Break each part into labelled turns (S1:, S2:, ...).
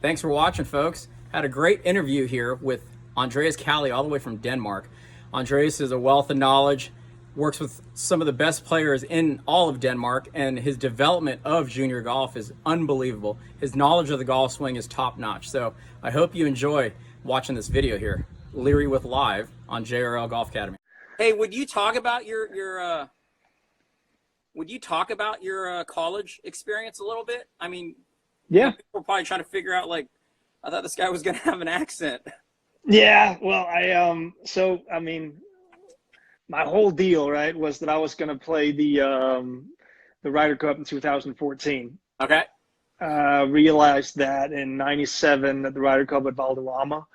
S1: Thanks for watching, folks. Had a great interview here with Andreas Calli, all the way from Denmark. Andreas is a wealth of knowledge, works with some of the best players in all of Denmark, and his development of junior golf is unbelievable. His knowledge of the golf swing is top-notch. So I hope you enjoy watching this video here. Leary with Live on JRL Golf Academy. Hey, would you talk about your college experience a little bit? I mean,
S2: yeah,
S1: people are probably trying to figure out, like, I thought this guy was going to have an accent.
S2: yeah. Well, my whole deal, right, was that I was going to play the Ryder Cup in 2014.
S1: Okay.
S2: Realized that in '97 at the Ryder Cup at Valderrama,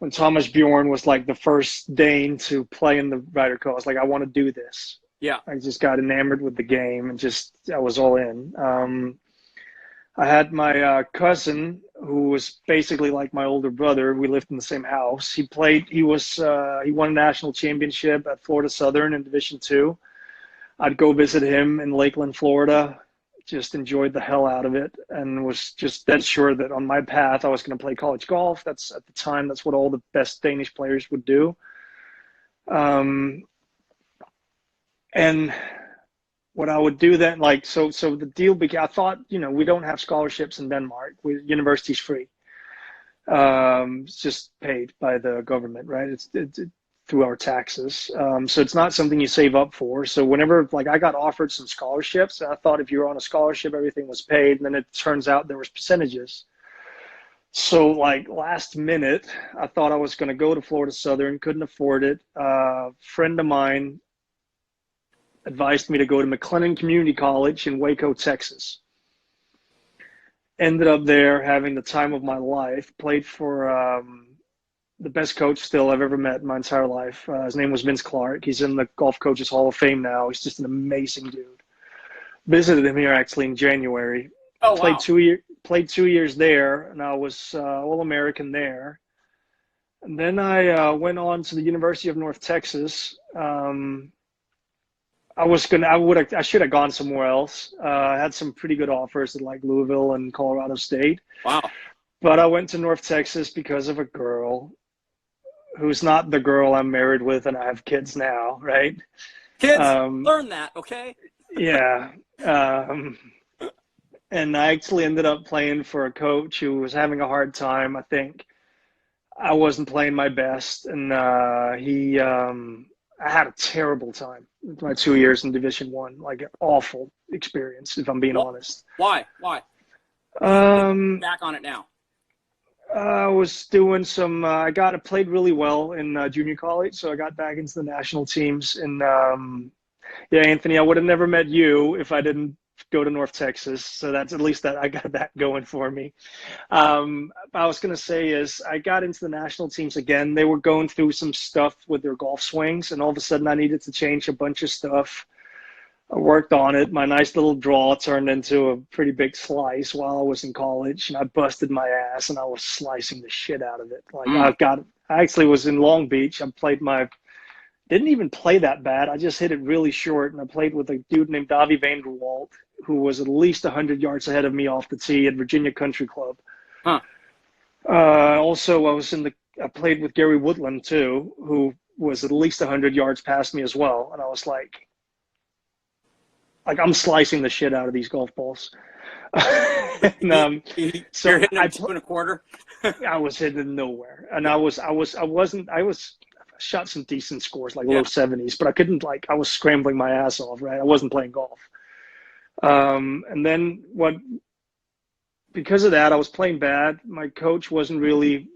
S2: when Thomas Bjorn was like the first Dane to play in the Ryder Cup, I was like, I want to do this.
S1: Yeah.
S2: I just got enamored with the game and I was all in. I had my cousin, who was basically like my older brother. We lived in the same house. He won a national championship at Florida Southern in Division II. I'd go visit him in Lakeland, Florida. Just enjoyed the hell out of it, and was just dead sure that on my path I was going to play college golf. That's at the time, that's what all the best Danish players would do. And what I would do then, like, so the deal became, I thought, we don't have scholarships in Denmark. University's free. It's just paid by the government, right? It's through our taxes. So it's not something you save up for. So whenever, like, I got offered some scholarships, I thought if you were on a scholarship, everything was paid. And then it turns out there was percentages. So, like, last minute, I thought I was going to go to Florida Southern, couldn't afford it. A friend of mine advised me to go to McLennan Community College in Waco, Texas. Ended up there having the time of my life. Played for the best coach still I've ever met in my entire life. His name was Vince Clark. He's in the Golf Coaches Hall of Fame now. He's just an amazing dude. Visited him here actually in January.
S1: Oh, wow.
S2: Played 2 years there, and I was All-American there. And then I went on to the University of North Texas. I should have gone somewhere else. I had some pretty good offers at like Louisville and Colorado State.
S1: Wow.
S2: But I went to North Texas because of a girl who's not the girl I'm married with and I have kids now, right?
S1: Kids, learn that, okay?
S2: Yeah. And I actually ended up playing for a coach who was having a hard time. I think I wasn't playing my best, and I had a terrible time with my 2 years in Division I, like an awful experience, if I'm being honest.
S1: Why? Back on it now.
S2: I was doing some, I played really well in junior college, so I got back into the national teams. And yeah, Anthony, I would have never met you if I didn't go to North Texas. So that's at least that I got that going for me. I was going to say is I got into the national teams again. They were going through some stuff with their golf swings, and all of a sudden I needed to change a bunch of stuff. I worked on it. My nice little draw turned into a pretty big slice while I was in college, and I busted my ass and I was slicing the shit out of it. Like I actually was in Long Beach. Didn't even play that bad. I just hit it really short, and I played with a dude named Davy Vanderwalt, who was at least 100 yards ahead of me off the tee at Virginia Country Club.
S1: Huh.
S2: Also, I played with Gary Woodland too, who was at least 100 yards past me as well. And I was like I'm slicing the shit out of these golf balls. And,
S1: so you're hitting them 2.25.
S2: I was hitting nowhere, and I shot some decent scores, like low 70s, but I couldn't, like, I was scrambling my ass off, right? I wasn't playing golf. And then because of that, I was playing bad. My coach wasn't really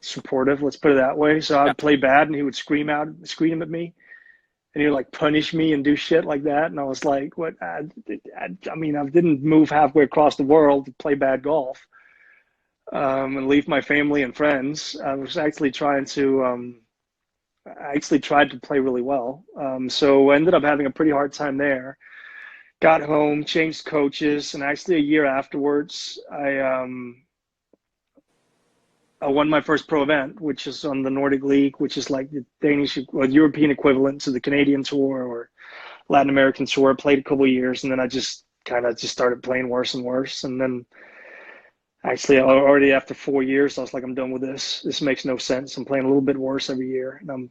S2: supportive, let's put it that way. So I'd play bad and he would scream at me, and he would like punish me and do shit like that. And I was like, what? I didn't move halfway across the world to play bad golf. And leave my family and friends. I was actually tried to play really well. So I ended up having a pretty hard time there. Got home, changed coaches, and actually a year afterwards, I won my first pro event, which is on the Nordic League, which is like the Danish or European equivalent to the Canadian Tour or Latin American Tour. I played a couple of years, and then I just kind of just started playing worse and worse. And then actually already after 4 years, I was like, I'm done with this. This makes no sense. I'm playing a little bit worse every year, and I'm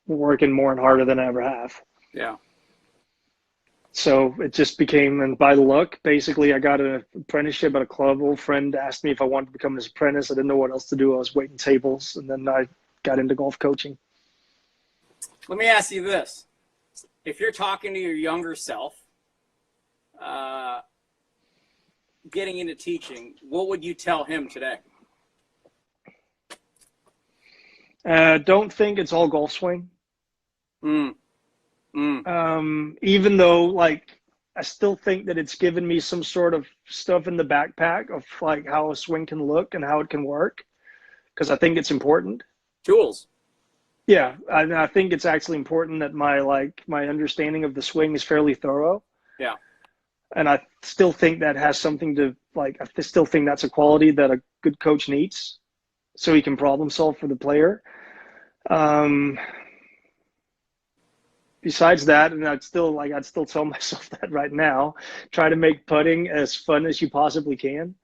S2: working more and harder than I ever have.
S1: Yeah.
S2: So it just became, and by luck, basically, I got an apprenticeship at a club. Old friend asked me if I wanted to become an apprentice. I didn't know what else to do. I was waiting tables, and then I got into golf coaching.
S1: Let me ask you this. If you're talking to your younger self, getting into teaching, what would you tell him today?
S2: Don't think it's all golf swing. Even though, like, I still think that it's given me some sort of stuff in the backpack of like how a swing can look and how it can work, because I think it's important.
S1: Tools.
S2: Yeah, I think it's actually important that my understanding of the swing is fairly thorough.
S1: Yeah.
S2: And I still think that has something to, like, I still think that's a quality that a good coach needs, so he can problem solve for the player. Besides that, and I'd still tell myself that right now, try to make putting as fun as you possibly can,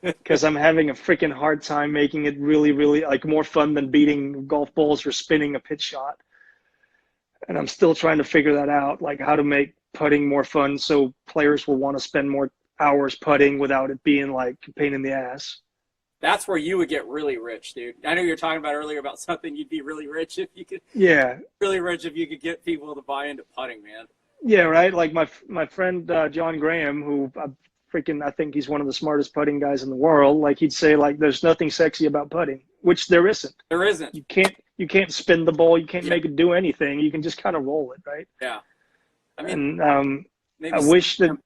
S2: because I'm having a freaking hard time making it really, really like more fun than beating golf balls or spinning a pitch shot. And I'm still trying to figure that out, like how to make putting more fun so players will want to spend more hours putting without it being like a pain in the ass.
S1: That's where you would get really rich, dude. I know you were talking about earlier about something you'd be really rich if you could.
S2: Yeah.
S1: Really rich if you could get people to buy into putting, man.
S2: Yeah, right. Like my friend John Graham, who I think he's one of the smartest putting guys in the world. Like he'd say, like, there's nothing sexy about putting, which there isn't.
S1: There isn't.
S2: You can't spin the ball. You can't make it do anything. You can just kind of roll it, right?
S1: Yeah. I mean,
S2: and I wish that.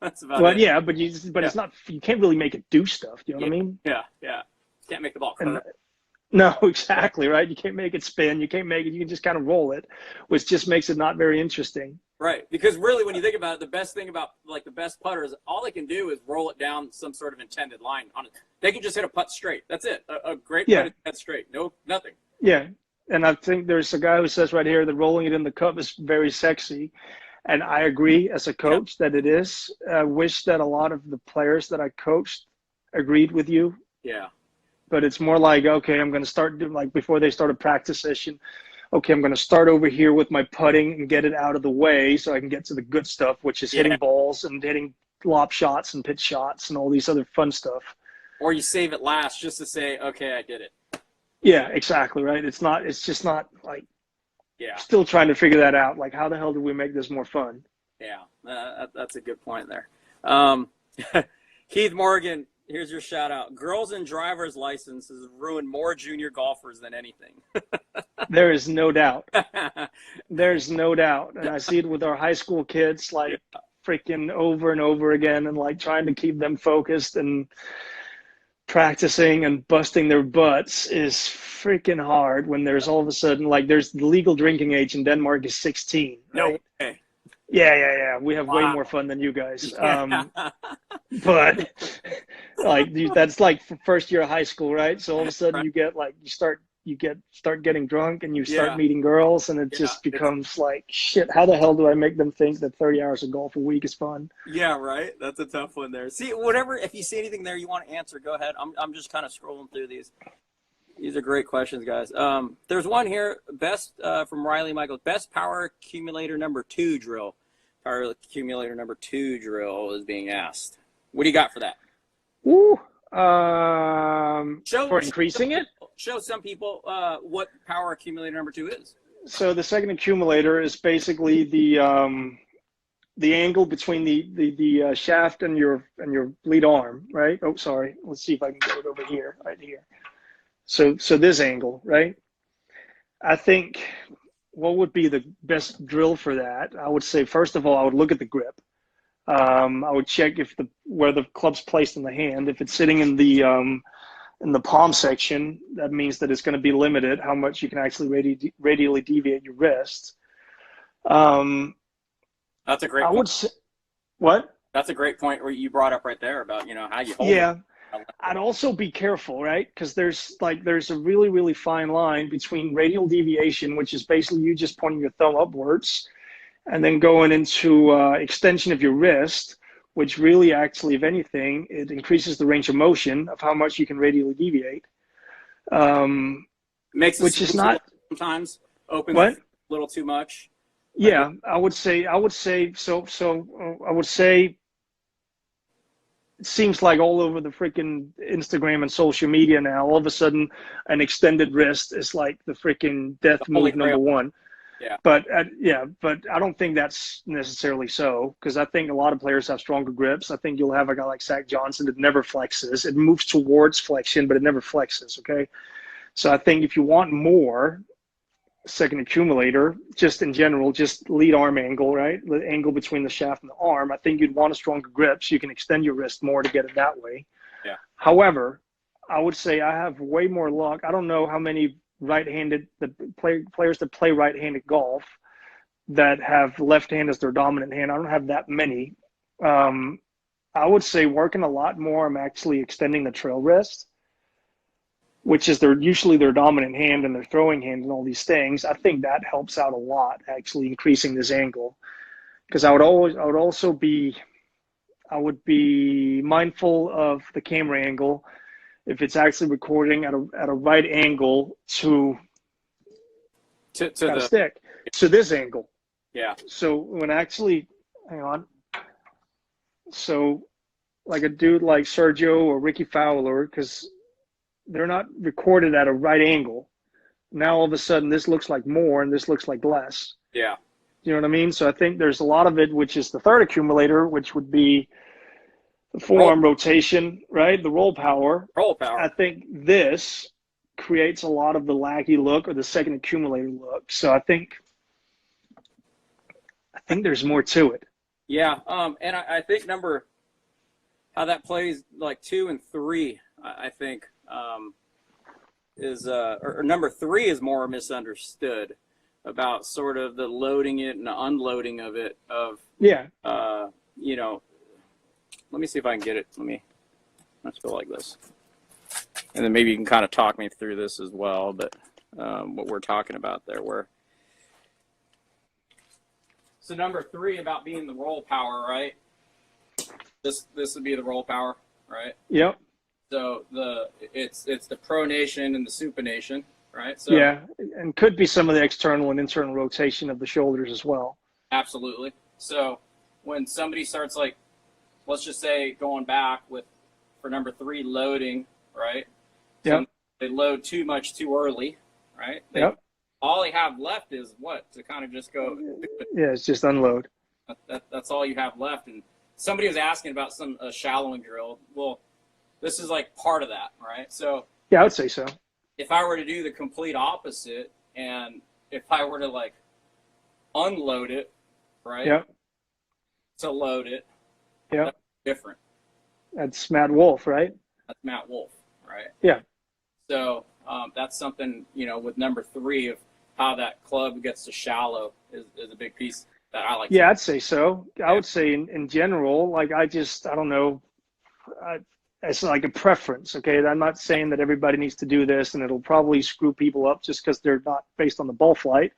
S1: That's about it.
S2: Yeah, but it's not. You can't really make it do stuff. You know what I mean?
S1: Yeah. Can't make the ball curve.
S2: No, exactly, right? You can't make it spin. You can't make it. You can just kind of roll it, which just makes it not very interesting.
S1: Right, because really, when you think about it, the best thing about like the best putters, all they can do is roll it down some sort of intended line on it. They can just hit a putt straight. That's it. A great putt is dead straight. No, nothing.
S2: Yeah, and I think there's a guy who says right here that rolling it in the cup is very sexy. And I agree as a coach that it is. I wish that a lot of the players that I coached agreed with you.
S1: Yeah.
S2: But it's more like, okay, I'm going to start doing, like, before they start a practice session, okay, I'm going to start over here with my putting and get it out of the way so I can get to the good stuff, which is hitting balls and hitting lop shots and pitch shots and all these other fun stuff.
S1: Or you save it last just to say, okay, I did it.
S2: Yeah, exactly, right? It's just not like, still trying to figure that out. Like, how the hell do we make this more fun?
S1: Yeah, that's a good point there. Keith Morgan, here's your shout out. Girls and driver's licenses ruin more junior golfers than anything.
S2: There is no doubt. There's no doubt. And I see it with our high school kids, like freaking over and over again, and like trying to keep them focused and practicing and busting their butts is freaking hard when there's all of a sudden, like, there's the legal drinking age in Denmark is 16. Right?
S1: No way.
S2: Yeah. We have way more fun than you guys. But like that's like first year of high school, right? So all of a sudden you get like start getting drunk and you start meeting girls, and it just becomes like, shit, how the hell do I make them think that 30 hours of golf a week is fun?
S1: Yeah, right. That's a tough one there. See, whatever, if you see anything there you want to answer, go ahead. I'm just kind of scrolling through these. These are great questions, guys. There's one here, best from Riley Michaels, best power accumulator number 2 drill. Power accumulator number 2 drill is being asked. What do you got for that?
S2: Ooh, for increasing it?
S1: Show some people what power accumulator number 2 is.
S2: So the second accumulator is basically the angle between the shaft and your lead arm, right? Oh, sorry. Let's see if I can get it over here, right here. So this angle, right? I think what would be the best drill for that? I would say, first of all, I would look at the grip. I would check where the club's placed in the hand. If it's sitting in the palm section, that means that it's going to be limited how much you can actually radially deviate your wrist.
S1: That's a great point.
S2: I would say, what?
S1: That's a great point where you brought up right there about, how you hold
S2: it.
S1: I'd
S2: also be careful, right? Because there's a really, really fine line between radial deviation, which is basically you just pointing your thumb upwards, And then going into extension of your wrist, which really actually, if anything, it increases the range of motion of how much you can radially deviate.
S1: Makes
S2: which is not
S1: sometimes opens
S2: what?
S1: a little too much.
S2: Yeah, I would say so. I would say it seems like all over the freaking Instagram and social media now, all of a sudden, an extended wrist is like the freaking death move number one.
S1: Yeah.
S2: But but I don't think that's necessarily so, because I think a lot of players have stronger grips. I think you'll have a guy like Zach Johnson that never flexes. It moves towards flexion, but it never flexes. Okay, so I think if you want more second accumulator, just in general, just lead arm angle, right? The angle between the shaft and the arm. I think you'd want a stronger grip so you can extend your wrist more to get it that way.
S1: Yeah.
S2: However, I would say I have way more luck. I don't know how many right-handed players that play right-handed golf that have left hand as their dominant hand. I don't have that many. I would say working a lot more, I'm actually extending the trail wrist, which is usually their dominant hand and their throwing hand and all these things. I think that helps out a lot, actually increasing this angle. Because I would be mindful of the camera angle if it's actually recording at a right angle to the stick, to this angle.
S1: Yeah.
S2: So when actually, hang on. So like a dude like Sergio or Ricky Fowler, because they're not recorded at a right angle. Now all of a sudden this looks like more and this looks like less.
S1: Yeah.
S2: You know what I mean? So I think there's a lot of it, which is the third accumulator, which would be the forearm rotation, right? The roll power.
S1: Roll power.
S2: I think this creates a lot of the laggy look or the second accumulator look. So I think there's more to it.
S1: Yeah. And I think how that plays like 2 and 3, I think, is or number 3 is more misunderstood about sort of the loading it and the unloading of it let me see if I can get it. Let's go like this, and then maybe you can kind of talk me through this as well. But what we're talking about there, so number 3 about being the roll power, right? This would be the roll power, right?
S2: Yep.
S1: So it's the pronation and the supination, right? So
S2: yeah, and could be some of the external and internal rotation of the shoulders as well.
S1: Absolutely. So when somebody starts, like, let's just say going back for number 3 loading, right?
S2: Yeah.
S1: They load too much too early, right? All they have left is what? To kind of just go.
S2: Yeah, it's just unload.
S1: That's all you have left. And somebody was asking about a shallowing drill. Well, this is like part of that, right? So
S2: yeah, I would say so.
S1: If I were to do the complete opposite, and if I were to like unload it, right?
S2: Yep.
S1: To load it.
S2: Yep.
S1: That's different.
S2: That's Matt Wolf, right?
S1: That's Matt Wolf, right?
S2: Yeah.
S1: So that's something, with number 3 of how that club gets to shallow is a big piece that I like.
S2: Yeah, I'd say so. I would say in general, like I don't know. It's like a preference, okay? I'm not saying that everybody needs to do this and it'll probably screw people up just because they're not based on the ball flight.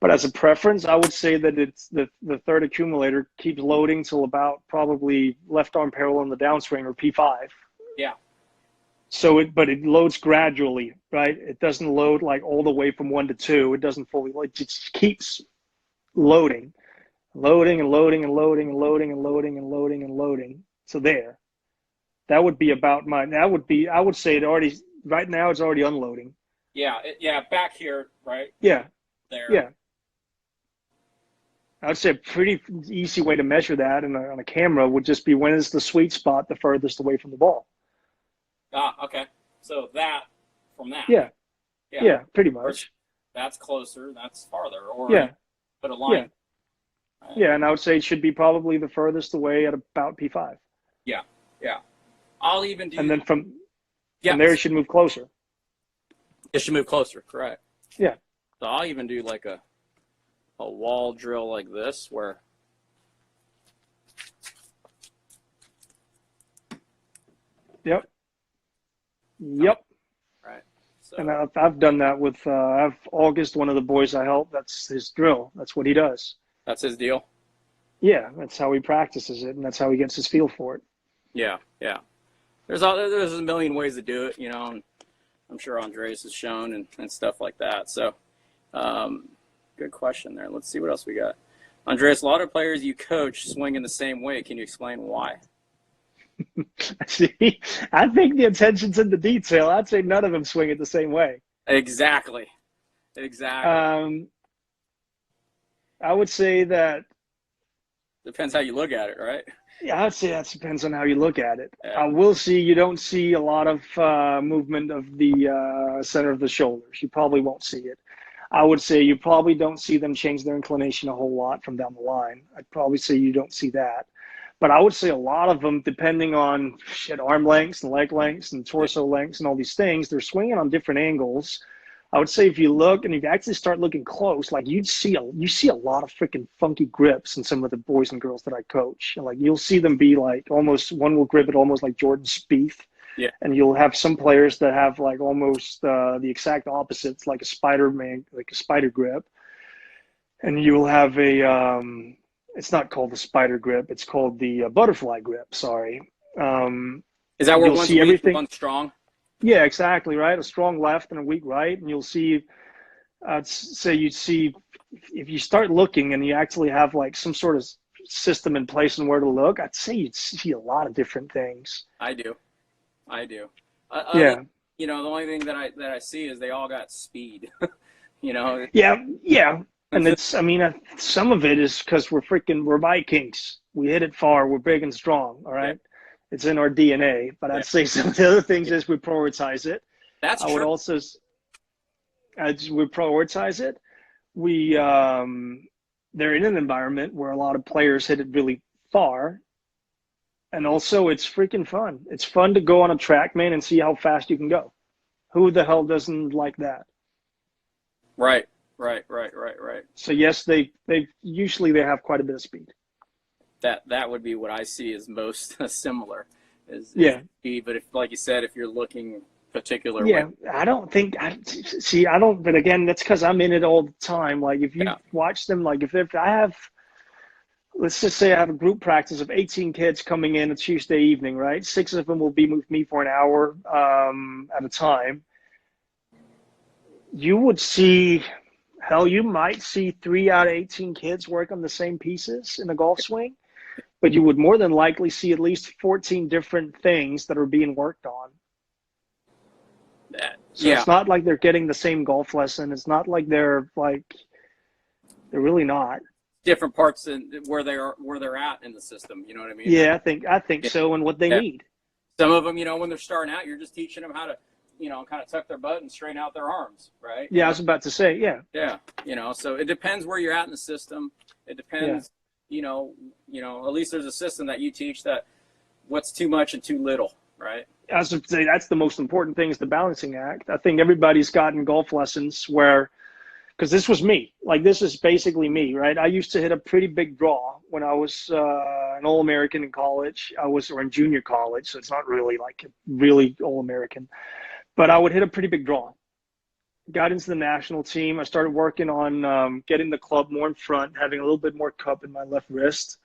S2: But as a preference, I would say that it's the third accumulator keeps loading till about probably left arm parallel in the downswing or P5.
S1: Yeah.
S2: So but it loads gradually, right? It doesn't load like all the way from 1 to 2. It doesn't fully, it just keeps loading and loading and loading and loading and loading and loading and loading and loading. So there. That would be about I would say right now it's already unloading.
S1: Yeah. Back here, right?
S2: Yeah.
S1: There.
S2: Yeah. I would say a pretty easy way to measure that on a camera would just be when is the sweet spot the furthest away from the ball.
S1: Okay. So that from that.
S2: Yeah. Yeah, pretty much.
S1: That's closer, that's farther. Or put a
S2: Yeah.
S1: line. Right.
S2: Yeah, and I would say it should be probably the furthest away at about P5.
S1: Yeah. I'll even do.
S2: And then from there, it should move closer.
S1: It should move closer, correct.
S2: Yeah.
S1: So I'll even do like a wall drill like this where.
S2: Yep.
S1: Right. So.
S2: And I've done that with August, one of the boys I help. That's his drill. That's what he does.
S1: That's his deal.
S2: Yeah, that's how he practices it, and that's how he gets his feel for it.
S1: Yeah, yeah. There's a million ways to do it, and I'm sure Andreas has shown and stuff like that. So, good question there. Let's see what else we got. Andreas, a lot of players you coach swing in the same way. Can you explain why?
S2: See, I think the attention's in the detail. I'd say none of them swing it the same way.
S1: Exactly.
S2: I would say that
S1: depends how you look at it, right?
S2: Yeah, I'd say that depends on how you look at it.
S1: Yeah.
S2: You don't see a lot of movement of the center of the shoulders. You probably won't see it. I would say you probably don't see them change their inclination a whole lot from down the line. I'd probably say you don't see that. But I would say a lot of them, depending on arm lengths and leg lengths and torso lengths and all these things, they're swinging on different angles. I would say if you look and if you actually start looking close, like you see a lot of freaking funky grips in some of the boys and girls that I coach. Like you'll see them be like almost, one will grip it almost like Jordan Spieth.
S1: Yeah.
S2: And you'll have some players that have like almost the exact opposites, like a spider grip. And you will have it's not called the spider grip, it's called the butterfly grip. Sorry.
S1: Is that where one's weak and one's strong?
S2: Yeah, exactly, right? A strong left and a weak right. And you'll see, I'd say you'd see, if you start looking and you actually have like some sort of system in place and where to look, I'd say you'd see a lot of different things.
S1: I do.
S2: Yeah.
S1: The only thing that I see is they all got speed, Yeah.
S2: And some of it is because we're Vikings. We hit it far. We're big and strong. All right. Yeah. It's in our DNA, but I'd say some of the other things is we prioritize it.
S1: That's true.
S2: I would also, as we prioritize it, they're in an environment where a lot of players hit it really far. And also it's freaking fun. It's fun to go on a track, man, and see how fast you can go. Who the hell doesn't like that?
S1: Right.
S2: So yes, they usually have quite a bit of speed.
S1: That would be what I see as most similar is speed. But if, like you said, if you're looking particular,
S2: but again, that's because I'm in it all the time. Like if you watch them, like if I have, let's just say I have a group practice of 18 kids coming in a Tuesday evening, right? 6 of them will be with me for an hour at a time. You would see, you might see 3 out of 18 kids work on the same pieces in a golf swing, but you would more than likely see at least 14 different things that are being worked on. So it's not like they're getting the same golf lesson. It's not like they're really not.
S1: Different parts where they're at in the system. You know what I mean?
S2: Yeah, I think so, and what they need.
S1: Some of them, when they're starting out, you're just teaching them how to, kind of tuck their butt and straighten out their arms, right?
S2: Yeah, I was about to say, yeah.
S1: Yeah, so it depends where you're at in the system. It depends, at least there's a system that you teach that what's too much and too little, right?
S2: I was going to say that's the most important thing is the balancing act. I think everybody's gotten golf lessons where, because this was me, like this is basically me, right? I used to hit a pretty big draw when I was an All-American in college. Or in junior college, so it's not really like really All-American. But I would hit a pretty big draw. Got into the national team. I started working on getting the club more in front, having a little bit more cup in my left wrist.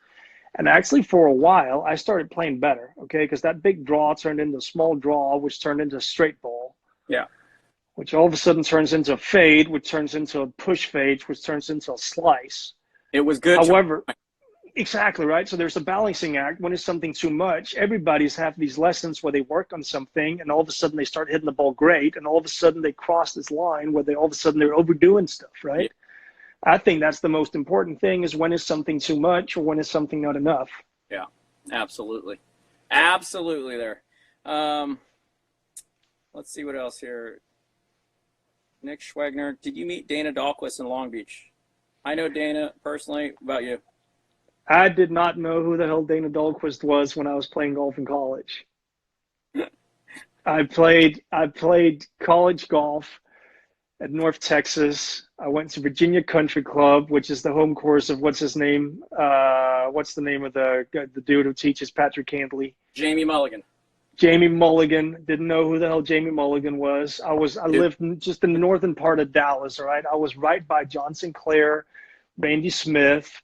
S2: And actually, for a while, I started playing better, okay? Because that big draw turned into a small draw, which turned into a straight ball.
S1: Yeah.
S2: Which all of a sudden turns into a fade, which turns into a push fade, which turns into a slice.
S1: It was good.
S2: However, exactly, right? So there's a balancing act. When it's something too much, everybody's have these lessons where they work on something, and all of a sudden they start hitting the ball great, and all of a sudden they cross this line where all of a sudden they're overdoing stuff, right? Yeah. I think that's the most important thing is when is something too much or when is something not enough.
S1: Yeah, absolutely. Absolutely there. Let's see what else here. Nick Schwegner, did you meet Dana Dahlquist in Long Beach? I know Dana personally. About you?
S2: I did not know who the hell Dana Dahlquist was when I was playing golf in college. I played college golf at North Texas. I went to Virginia Country Club, which is the home course of what's his name? What's the name of the dude who teaches Patrick Cantley?
S1: Jamie Mulligan.
S2: Jamie Mulligan. Didn't know who the hell Jamie Mulligan was. I lived just in the northern part of Dallas, all right? I was right by John Sinclair, Randy Smith,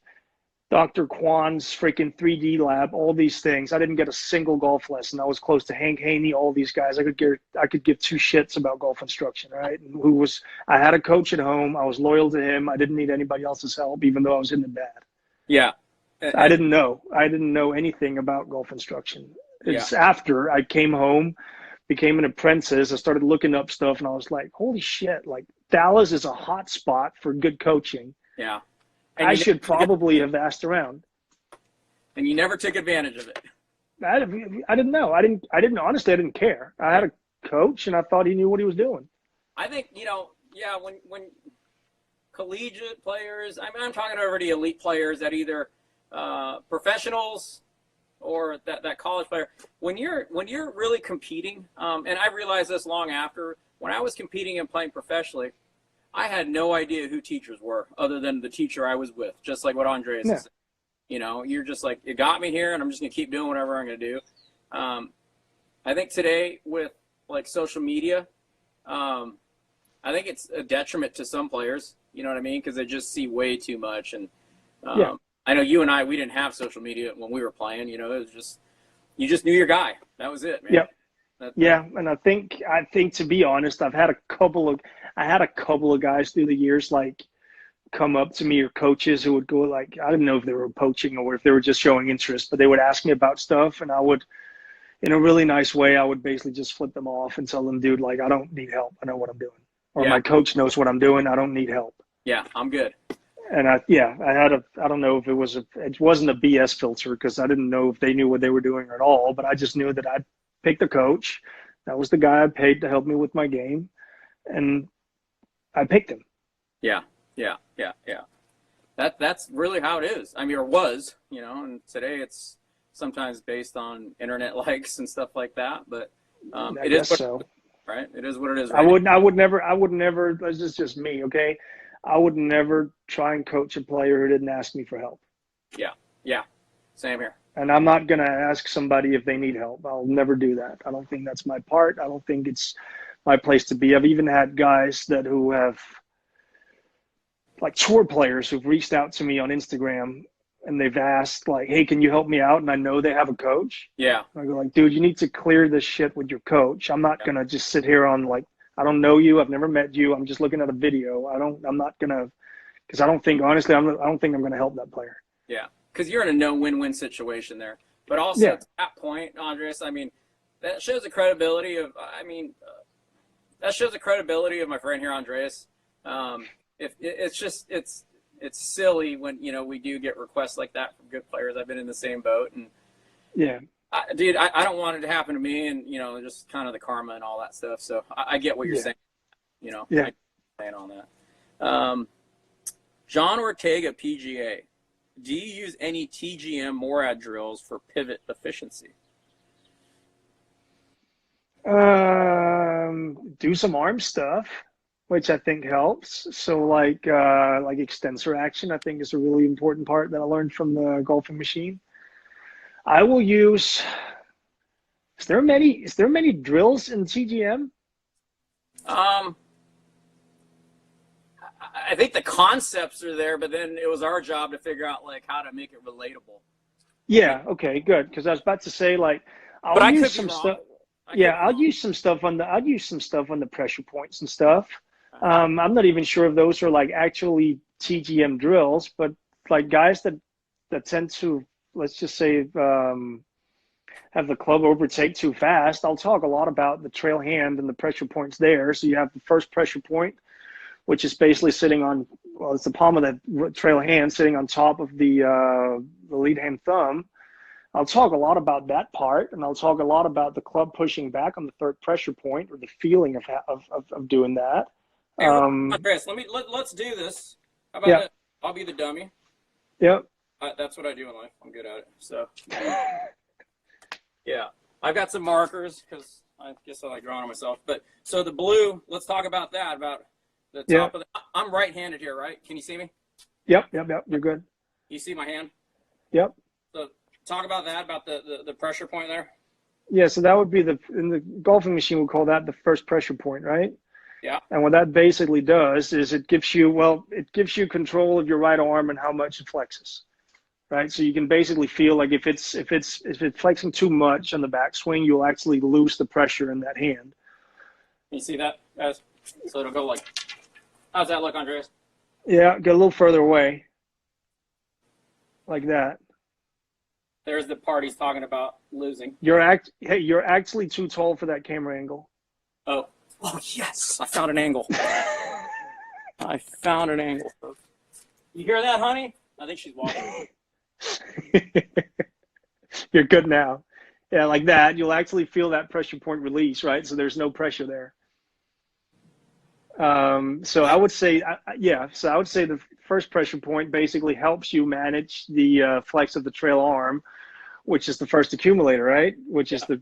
S2: Dr. Kwan's freaking 3D lab, all these things. I didn't get a single golf lesson. I was close to Hank Haney, all these guys. I could give two shits about golf instruction, right? And I had a coach at home. I was loyal to him. I didn't need anybody else's help, even though I was in the bad.
S1: Yeah.
S2: I didn't know anything about golf instruction. It's after I came home, became an apprentice, I started looking up stuff, and I was like, holy shit, like Dallas is a hot spot for good coaching.
S1: Yeah.
S2: And I should probably have asked around.
S1: And you never took advantage of it.
S2: I didn't know. Honestly, I didn't care. I had a coach, and I thought he knew what he was doing.
S1: I think, when collegiate players, I'm talking already elite players that either professionals or that college player, when you're really competing, and I realized this long after, when I was competing and playing professionally, I had no idea who teachers were other than the teacher I was with, just like what Andreas said. You're just like, it got me here, and I'm just going to keep doing whatever I'm going to do. I think today with like social media, I think it's a detriment to some players, you know what I mean? Because they just see way too much. And I know you and we didn't have social media when we were playing, it was just, you just knew your guy. That was it, man.
S2: Yep. And I think to be honest, I had a couple of guys through the years like come up to me, or coaches who would go like, I didn't know if they were poaching or if they were just showing interest, but they would ask me about stuff, and I would, in a really nice way, I would basically just flip them off and tell them, dude, like, I don't need help. I know what I'm doing. Or my coach knows what I'm doing. I don't need help.
S1: Yeah, I'm good.
S2: And I don't know if it wasn't a BS filter, because I didn't know if they knew what they were doing at all, but I just knew that I'd pick the coach. That was the guy I paid to help me with my game, and I picked him.
S1: Yeah. That's really how it is. I mean, or was, and today it's sometimes based on internet likes and stuff like that, but it is so. Right? It is what it is. Right?
S2: I would never, this is just me, okay? I would never try and coach a player who didn't ask me for help.
S1: Yeah. Same here.
S2: And I'm not going to ask somebody if they need help. I'll never do that. I don't think that's my part. I don't think it's my place to be. I've even had guys who have, like tour players who've reached out to me on Instagram, and they've asked like, hey, can you help me out? And I know they have a coach. Yeah. And I go like, dude, you need to clear this shit with your coach. I'm not going to just sit here on like, I don't know you. I've never met you. I'm just looking at a video. I'm not going to, because I don't think, honestly, I don't think I'm going to help that player.
S1: Yeah. Because you're in a no-win-win situation there. But also at that point, Andreas, I mean, that shows the credibility of, my friend here, Andreas. It's silly when, we do get requests like that from good players. I've been in the same boat. And dude, I don't want it to happen to me, and, just kind of the karma and all that stuff. So I get what you're saying, I'm saying on that. John Ortega, PGA. Do you use any TGM MORAD drills for pivot efficiency?
S2: Do some arm stuff, which I think helps. So like extensor action, I think is a really important part that I learned from the golfing machine. I will use, is there many drills in TGM?
S1: I think the concepts are there, but then it was our job to figure out like how to make it relatable.
S2: Yeah. Okay. Good. Because I was about to say like, I'll use some stuff. I'll use some stuff on the pressure points and stuff. I'm not even sure if those are like actually TGM drills, but like guys that tend to, let's just say, have the club overtake too fast. I'll talk a lot about the trail hand and the pressure points there. So you have the first pressure point, which is basically sitting on, it's the palm of the trail hand sitting on top of the lead hand thumb. I'll talk a lot about that part, and I'll talk a lot about the club pushing back on the third pressure point, or the feeling of doing that.
S1: Hey, Andreas, let's do this. How about that? I'll be the dummy.
S2: Yep.
S1: That's what I do in life. I'm good at it. So, yeah, I've got some markers because I guess I like drawing on myself. But so the blue, let's talk about that. About the top of the. I'm right-handed here, right? Can you see me?
S2: Yep. You're good.
S1: You see my hand?
S2: Yep.
S1: So talk about that, about the pressure point there.
S2: Yeah, so that would be in the golfing machine, we'll call that the first pressure point, right?
S1: Yeah.
S2: And what that basically does is it gives you control of your right arm and how much it flexes, right? So you can basically feel like if it's flexing too much on the backswing, you'll actually lose the pressure in that hand.
S1: You see that, guys? So it'll go like, how's that look, Andreas?
S2: Yeah, get a little further away, like that.
S1: There's the part he's talking about losing.
S2: You're actually too tall for that camera angle.
S1: Oh yes, I found an angle. I found an angle. You hear that, honey? I think she's watching.
S2: You're good now. Yeah, like that. You'll actually feel that pressure point release, right? So there's no pressure there. So I would say, So I would say the first pressure point basically helps you manage the flex of the trail arm, which is the first accumulator, right? Which is the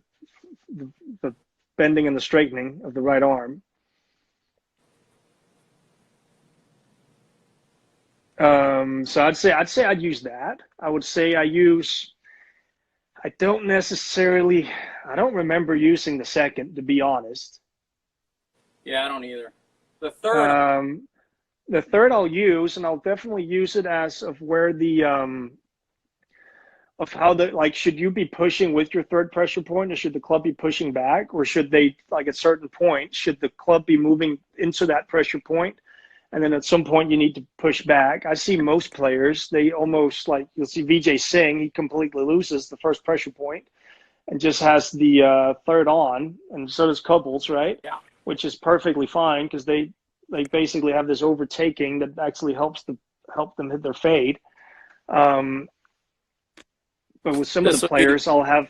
S2: bending and the straightening of the right arm. So I'd say I'd use that. I would say I don't remember using the second, to be honest.
S1: Yeah, I don't either. The third I'll use, and I'll definitely use it as of where the of how the, like, should you be pushing with your third pressure point, or should the club be pushing back, or should they, like, at certain point, should the club be moving into that pressure point, and then at some point you need to push back? I see most players, they almost, like, you'll see Vijay Singh, he completely loses the first pressure point and just has the third on, and so does Couples, right? Yeah. Which
S2: is perfectly fine, because they basically have this overtaking that actually help them hit their fade. But with some of the players, I'll have.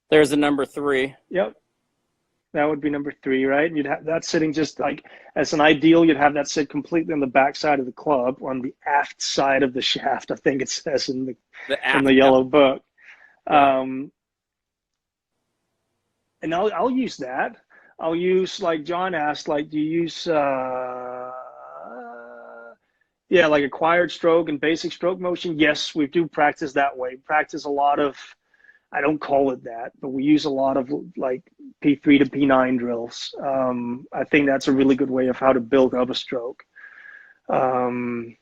S1: There's the number 3.
S2: Yep. That would be number 3, right? And you'd have that sitting just like, as an ideal, you'd have that sit completely on the back side of the club, or on the aft side of the shaft, I think it says in the yellow book. And I'll use that. I'll use, like John asked, like, do you use like acquired stroke and basic stroke motion? Yes, we do practice that way. Practice a lot of, I don't call it that, but we use a lot of, like, P3 to P9 drills. I think that's a really good way of how to build up a stroke. I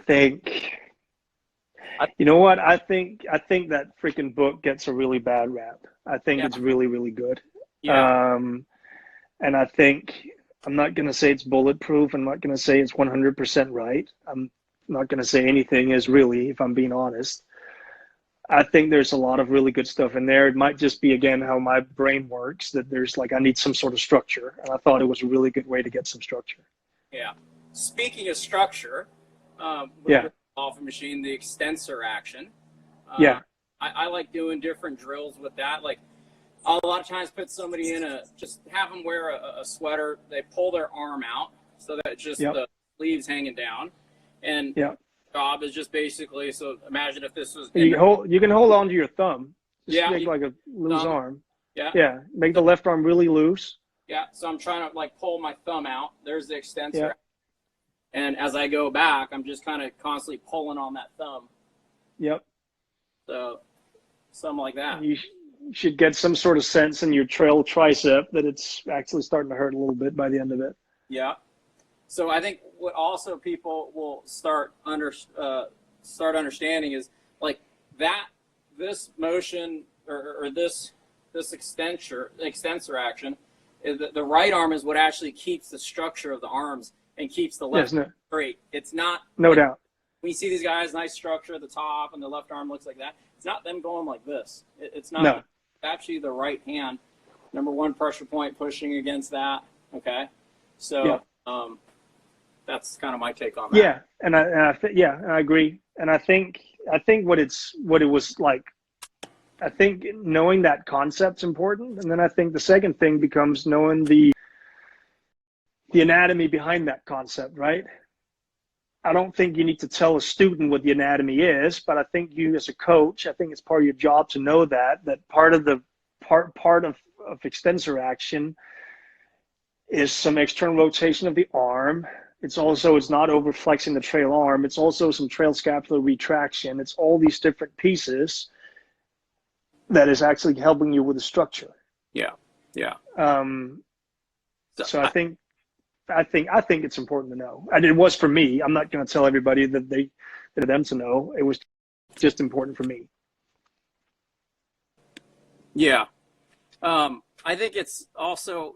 S2: think, you know what? I think that freaking book gets a really bad rap. I think it's really, really good.
S1: Yeah.
S2: And I think, I'm not going to say it's bulletproof. I'm not going to say it's 100% right. I'm not going to say anything is, really, if I'm being honest. I think there's a lot of really good stuff in there. It might just be, again, how my brain works, that there's, like, I need some sort of structure. And I thought it was a really good way to get some structure.
S1: Yeah. Speaking of structure, with the alpha machine, the extensor action. I like doing different drills with that. Like, I'll a lot of times put somebody in just have them wear a sweater. They pull their arm out so that just the sleeve's hanging down. And job is just basically, so imagine if this was.
S2: You can hold on to your thumb. Just make like a loose arm. Yeah. Make the left arm really loose.
S1: Yeah. So I'm trying to, like, pull my thumb out. There's the extensor. And as I go back, I'm just kind of constantly pulling on that thumb.
S2: Yep.
S1: So something like that.
S2: You should get some sort of sense in your trail tricep that it's actually starting to hurt a little bit by the end of it. Yeah.
S1: So I think what also people will start understanding is, like, that this motion or this extensor action, is the right arm is what actually keeps the structure of the arms and keeps the left straight. It's not.
S2: No doubt.
S1: When you see these guys, nice structure at the top, and the left arm looks like that, it's not them going like this. It's not.
S2: No.
S1: Actually the right hand, number 1 pressure point, pushing against that. Okay. So that's kind of my take on that.
S2: Yeah. And I agree. And I think what it was like, I think knowing that concept's important. And then I think the second thing becomes knowing the anatomy behind that concept, right? I don't think you need to tell a student what the anatomy is, but I think you, as a coach, I think it's part of your job to know that part of extensor action is some external rotation of the arm. It's not over flexing the trail arm. It's also some trail scapular retraction. It's all these different pieces that is actually helping you with the structure.
S1: Yeah. Yeah.
S2: So I think, I think it's important to know. And it was for me. I'm not going to tell everybody that for them to know. It was just important for me.
S1: Yeah. I think it's also,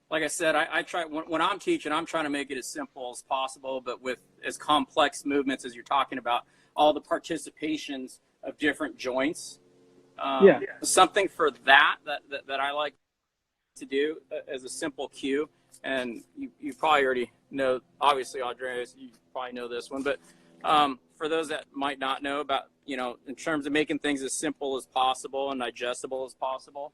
S1: like I said, I try when I'm teaching, I'm trying to make it as simple as possible, but with as complex movements as you're talking about, all the participations of different joints. Something for that I like to do as a simple cue. And you probably already know, obviously, Andreas, you probably know this one, but for those that might not know about, in terms of making things as simple as possible and digestible as possible.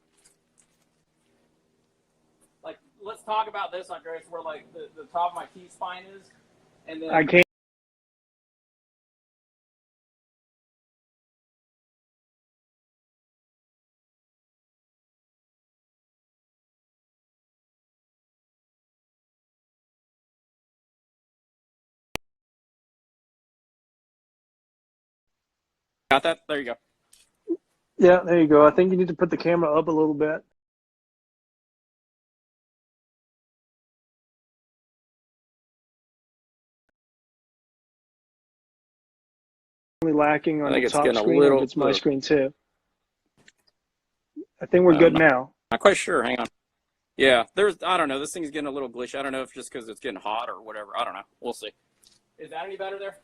S1: Like, let's talk about this, Andreas, where like the top of my T-spine is. And then
S2: I can't.
S1: got that? There you go.
S2: Yeah, there you go. I think you need to put the camera up a little bit. Lacking on the top screen, or if it's my screen too. I think we're good now.
S1: Not quite sure. Hang on. Yeah, I don't know. This thing's getting a little glitchy. I don't know if just because it's getting hot or whatever. I don't know. We'll see. Is that any better there?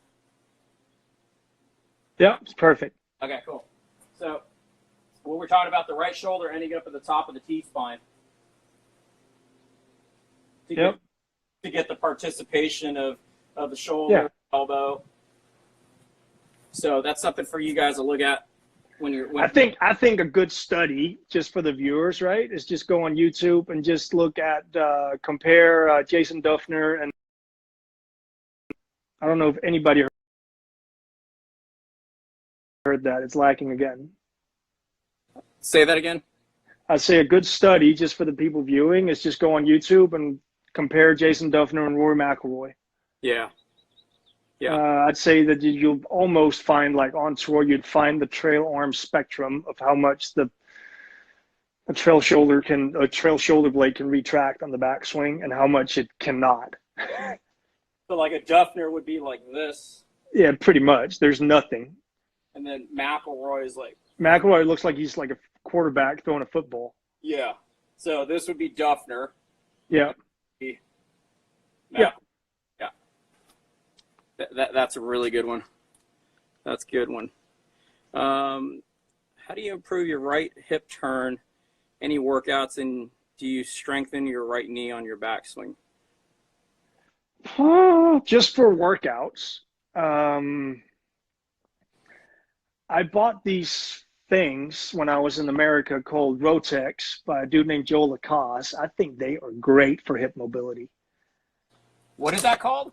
S2: Yeah, it's perfect.
S1: Okay, cool. So, when we're talking about the right shoulder ending up at the top of the T-spine. To get the participation of the shoulder, elbow. So that's something for you guys to look at when you're. I
S2: think a good study, just for the viewers, right, is just go on YouTube and just look at compare Jason Duffner and I don't know if anybody heard that. It's lacking again.
S1: Say that again.
S2: I say a good study just for the people viewing is just go on YouTube and compare Jason Duffner and Rory McIlroy.
S1: Yeah.
S2: I'd say that you'll almost find, like on tour, you'd find the trail arm spectrum of how much a trail shoulder blade can retract on the backswing and how much it cannot.
S1: So like a Duffner would be like this.
S2: Yeah, pretty much. There's nothing.
S1: And then McIlroy is like.
S2: McIlroy looks like he's like a quarterback throwing a football.
S1: Yeah. So this would be Duffner.
S2: Yeah.
S1: Yeah. That's a really good one. That's a good one. How do you improve your right hip turn? Any workouts, and do you strengthen your right knee on your backswing?
S2: Just for workouts. I bought these things when I was in America called Rotex by a dude named Joe Lacasse. I think they are great for hip mobility.
S1: What is that called?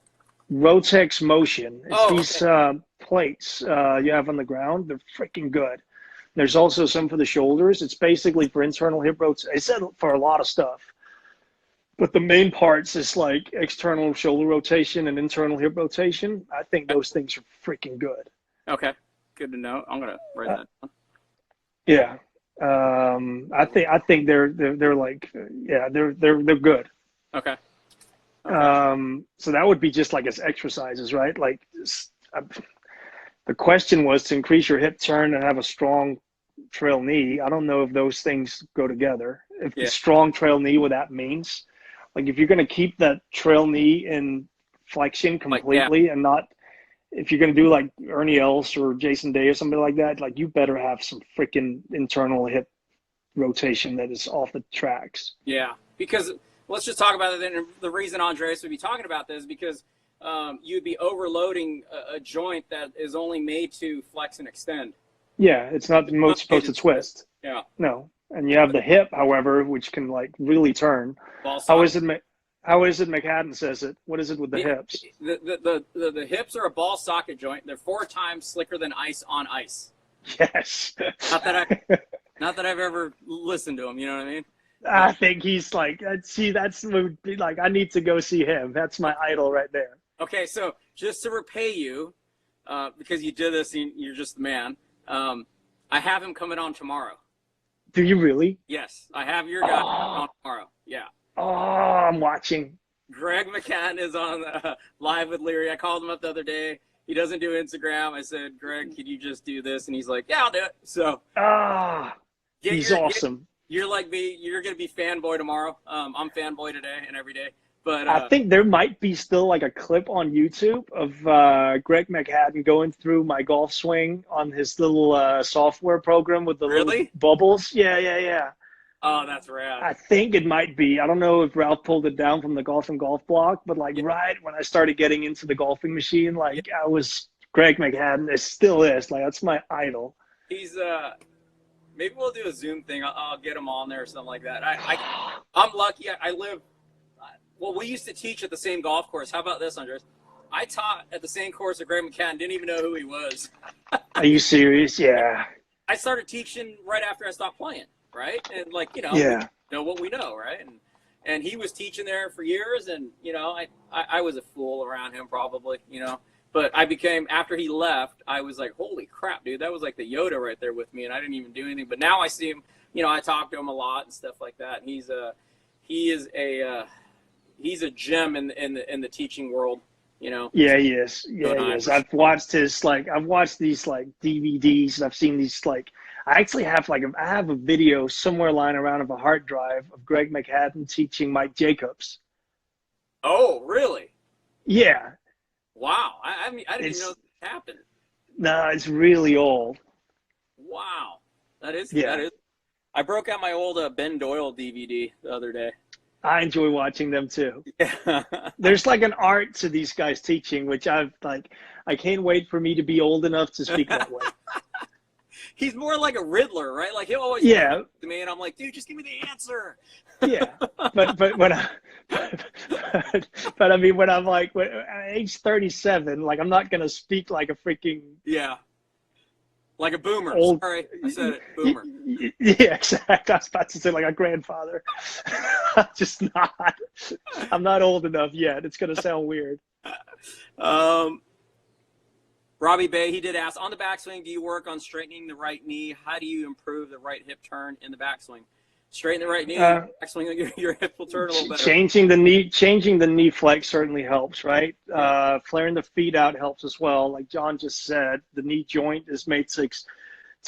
S2: Rotex Motion. It's these plates you have on the ground. They're freaking good. There's also some for the shoulders. It's basically for internal hip rotation. It's for a lot of stuff. But the main parts is like external shoulder rotation and internal hip rotation. I think those things are freaking good.
S1: Okay. Good to know. I'm going to write that down.
S2: Yeah. I think they're like, they're good.
S1: Okay.
S2: So that would be just like as exercises, right? Like the question was to increase your hip turn and have a strong trail knee. I don't know if those things go together. If the strong trail knee, what that means, like if you're going to keep that trail knee in flexion completely and not, if you're going to do like Ernie Els or Jason Day or somebody like that, like you better have some freaking internal hip rotation that is off the tracks.
S1: Yeah, because let's just talk about it then. The reason Andreas would be talking about this is because you'd be overloading a joint that is only made to flex and extend.
S2: Yeah, it's not supposed to twist.
S1: Yeah.
S2: No. And you have the hip, however, which can like really turn. How is it McHadden says it? What is it with the hips?
S1: The hips are a ball socket joint. They're 4 times slicker than ice on ice.
S2: Yes.
S1: Not that I've ever listened to him, you know what I mean?
S2: I think he's like, that's like, I need to go see him. That's my idol right there.
S1: Okay, so just to repay you, because you did this and you're just the man, I have him coming on tomorrow.
S2: Do you really?
S1: Yes, I have your guy on tomorrow. Yeah.
S2: Oh, I'm watching.
S1: Greg McCann is on live with Leary. I called him up the other day. He doesn't do Instagram. I said, Greg, can you just do this? And he's like, yeah, I'll do it. So
S2: he's awesome.
S1: You're like me. You're going to be fanboy tomorrow. I'm fanboy today and every day. But
S2: I think there might be still like a clip on YouTube of Greg McHatton going through my golf swing on his little software program with the little bubbles. Yeah.
S1: Oh, that's rad.
S2: I think it might be. I don't know if Ralph pulled it down from the Golf and Golf blog, but like right when I started getting into the golfing machine, like I was Greg McHatton. It still is. Like that's my idol.
S1: He's maybe we'll do a Zoom thing. I'll get him on there or something like that. I'm lucky. I live. Well, we used to teach at the same golf course. How about this, Andreas? I taught at the same course that Greg McCann didn't even know who he was.
S2: Are you serious? Yeah.
S1: I started teaching right after I stopped playing, right? And like, we know what we know, right? And he was teaching there for years, and I was a fool around him probably, But I became, after he left, I was like, holy crap, dude, that was like the Yoda right there with me, and I didn't even do anything. But now I see him, I talk to him a lot and stuff like that. And he's a gem in the teaching world,
S2: Yeah, he is. Yeah, he is. I've watched these like DVDs, and I've seen these like. I actually have I have a video somewhere lying around of a hard drive of Greg McHatton teaching Mike Jacobs.
S1: Oh, really?
S2: Yeah.
S1: Wow. I didn't even know this happened.
S2: No, it's really old.
S1: Wow. That is. I broke out my old Ben Doyle DVD the other day.
S2: I enjoy watching them too.
S1: Yeah.
S2: There's like an art to these guys teaching, which I can't wait for me to be old enough to speak that way.
S1: He's more like a Riddler, right? Like he'll always to me, and I'm like, dude, just give me the answer.
S2: Yeah, but when I mean when I'm like at age 37, like I'm not gonna speak like a freaking
S1: like a boomer.
S2: Old,
S1: Sorry, I said it, boomer.
S2: Yeah, exactly. I was about to say like a grandfather. I'm just not. I'm not old enough yet. It's gonna sound weird.
S1: Robbie Bay, he did ask, on the backswing, do you work on straightening the right knee? How do you improve the right hip turn in the backswing? Straighten the right knee, backswing, your hip will turn a little better. Changing
S2: the knee flex certainly helps, right?
S1: Yeah.
S2: Flaring the feet out helps as well. Like John just said, the knee joint is made to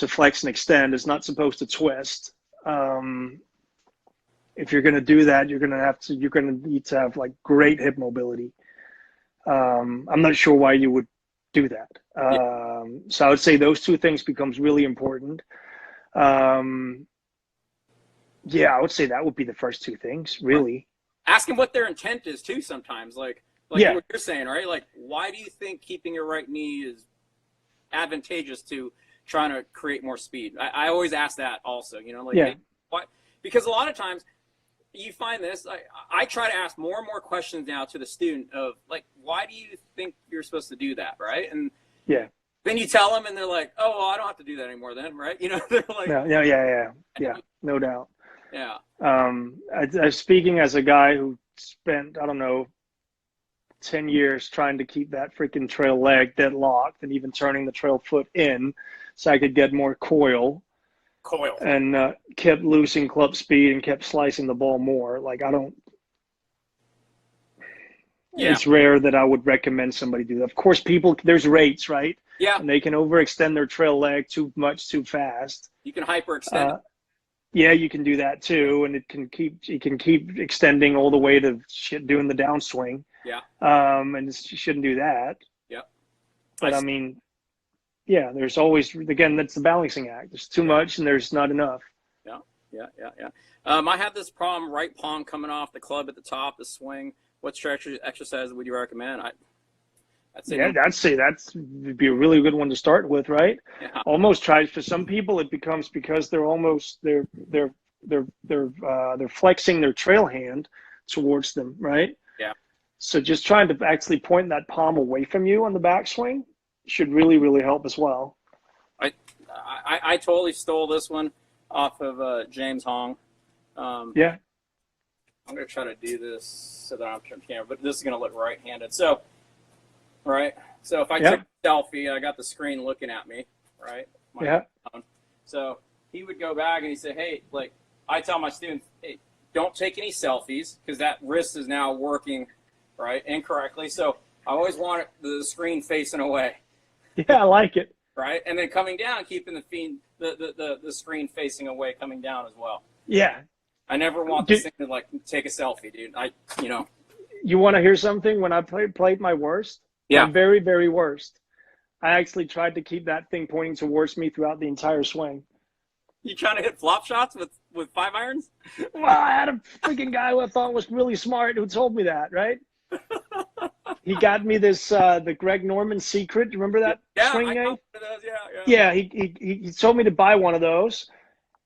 S2: flex and extend. It's not supposed to twist. If you're going to do that, you're going to need to have like great hip mobility. I'm not sure why you would do that. So I would say those two things becomes really important. Yeah, I would say that would be the first two things, really.
S1: Ask them what their intent is too sometimes. Like what you're saying, right? Like, why do you think keeping your right knee is advantageous to trying to create more speed? I always ask that also, hey, why? Because a lot of times you find this, I try to ask more and more questions now to the student of like, why do you think you're supposed to do that, right? And then you tell them and they're like, oh, well, I don't have to do that anymore then, right? They're like,
S2: yeah, no doubt.
S1: Yeah.
S2: I speaking as a guy who spent, 10 years trying to keep that freaking trail leg deadlocked and even turning the trail foot in so I could get more coil. And kept losing club speed and kept slicing the ball more. Like it's rare that I would recommend somebody do that. Of course, there's rates, right?
S1: Yeah.
S2: And they can overextend their trail leg too much too fast.
S1: You can hyperextend.
S2: Yeah, you can do that too, and it can keep extending all the way to doing the downswing.
S1: Yeah.
S2: And you shouldn't do that.
S1: Yep.
S2: But I mean, yeah, there's always, again, that's the balancing act. There's too much and there's not enough.
S1: Yeah. I have this problem, right palm coming off the club at the top, the swing. What stretch exercise would you recommend? I'd say
S2: that's would be a really good one to start with, right?
S1: Yeah.
S2: Almost try, for some people it becomes because they're flexing their trail hand towards them, right?
S1: Yeah.
S2: So just trying to actually point that palm away from you on the backswing should really, really help as well.
S1: I totally stole this one off of James Hong. I'm going to try to do this so that I'm turning camera, but this is going to look right-handed. So if I took a selfie, I got the screen looking at me, right? My phone. So he would go back and he'd say, hey, like, I tell my students, hey, don't take any selfies because that wrist is now working right incorrectly. So I always want the screen facing away.
S2: Yeah, I like it.
S1: Right, and then coming down, keeping the screen facing away, coming down as well.
S2: Yeah.
S1: I never want this thing to like take a selfie, dude.
S2: You want to hear something? When I played my worst,
S1: yeah,
S2: my very, very worst, I actually tried to keep that thing pointing towards me throughout the entire swing.
S1: You trying to hit flop shots with 5 irons?
S2: Well, I had a freaking guy who I thought was really smart who told me that, right? He got me this the Greg Norman secret. Do you remember that swing
S1: I
S2: game?
S1: know one of those.
S2: Yeah, he told me to buy one of those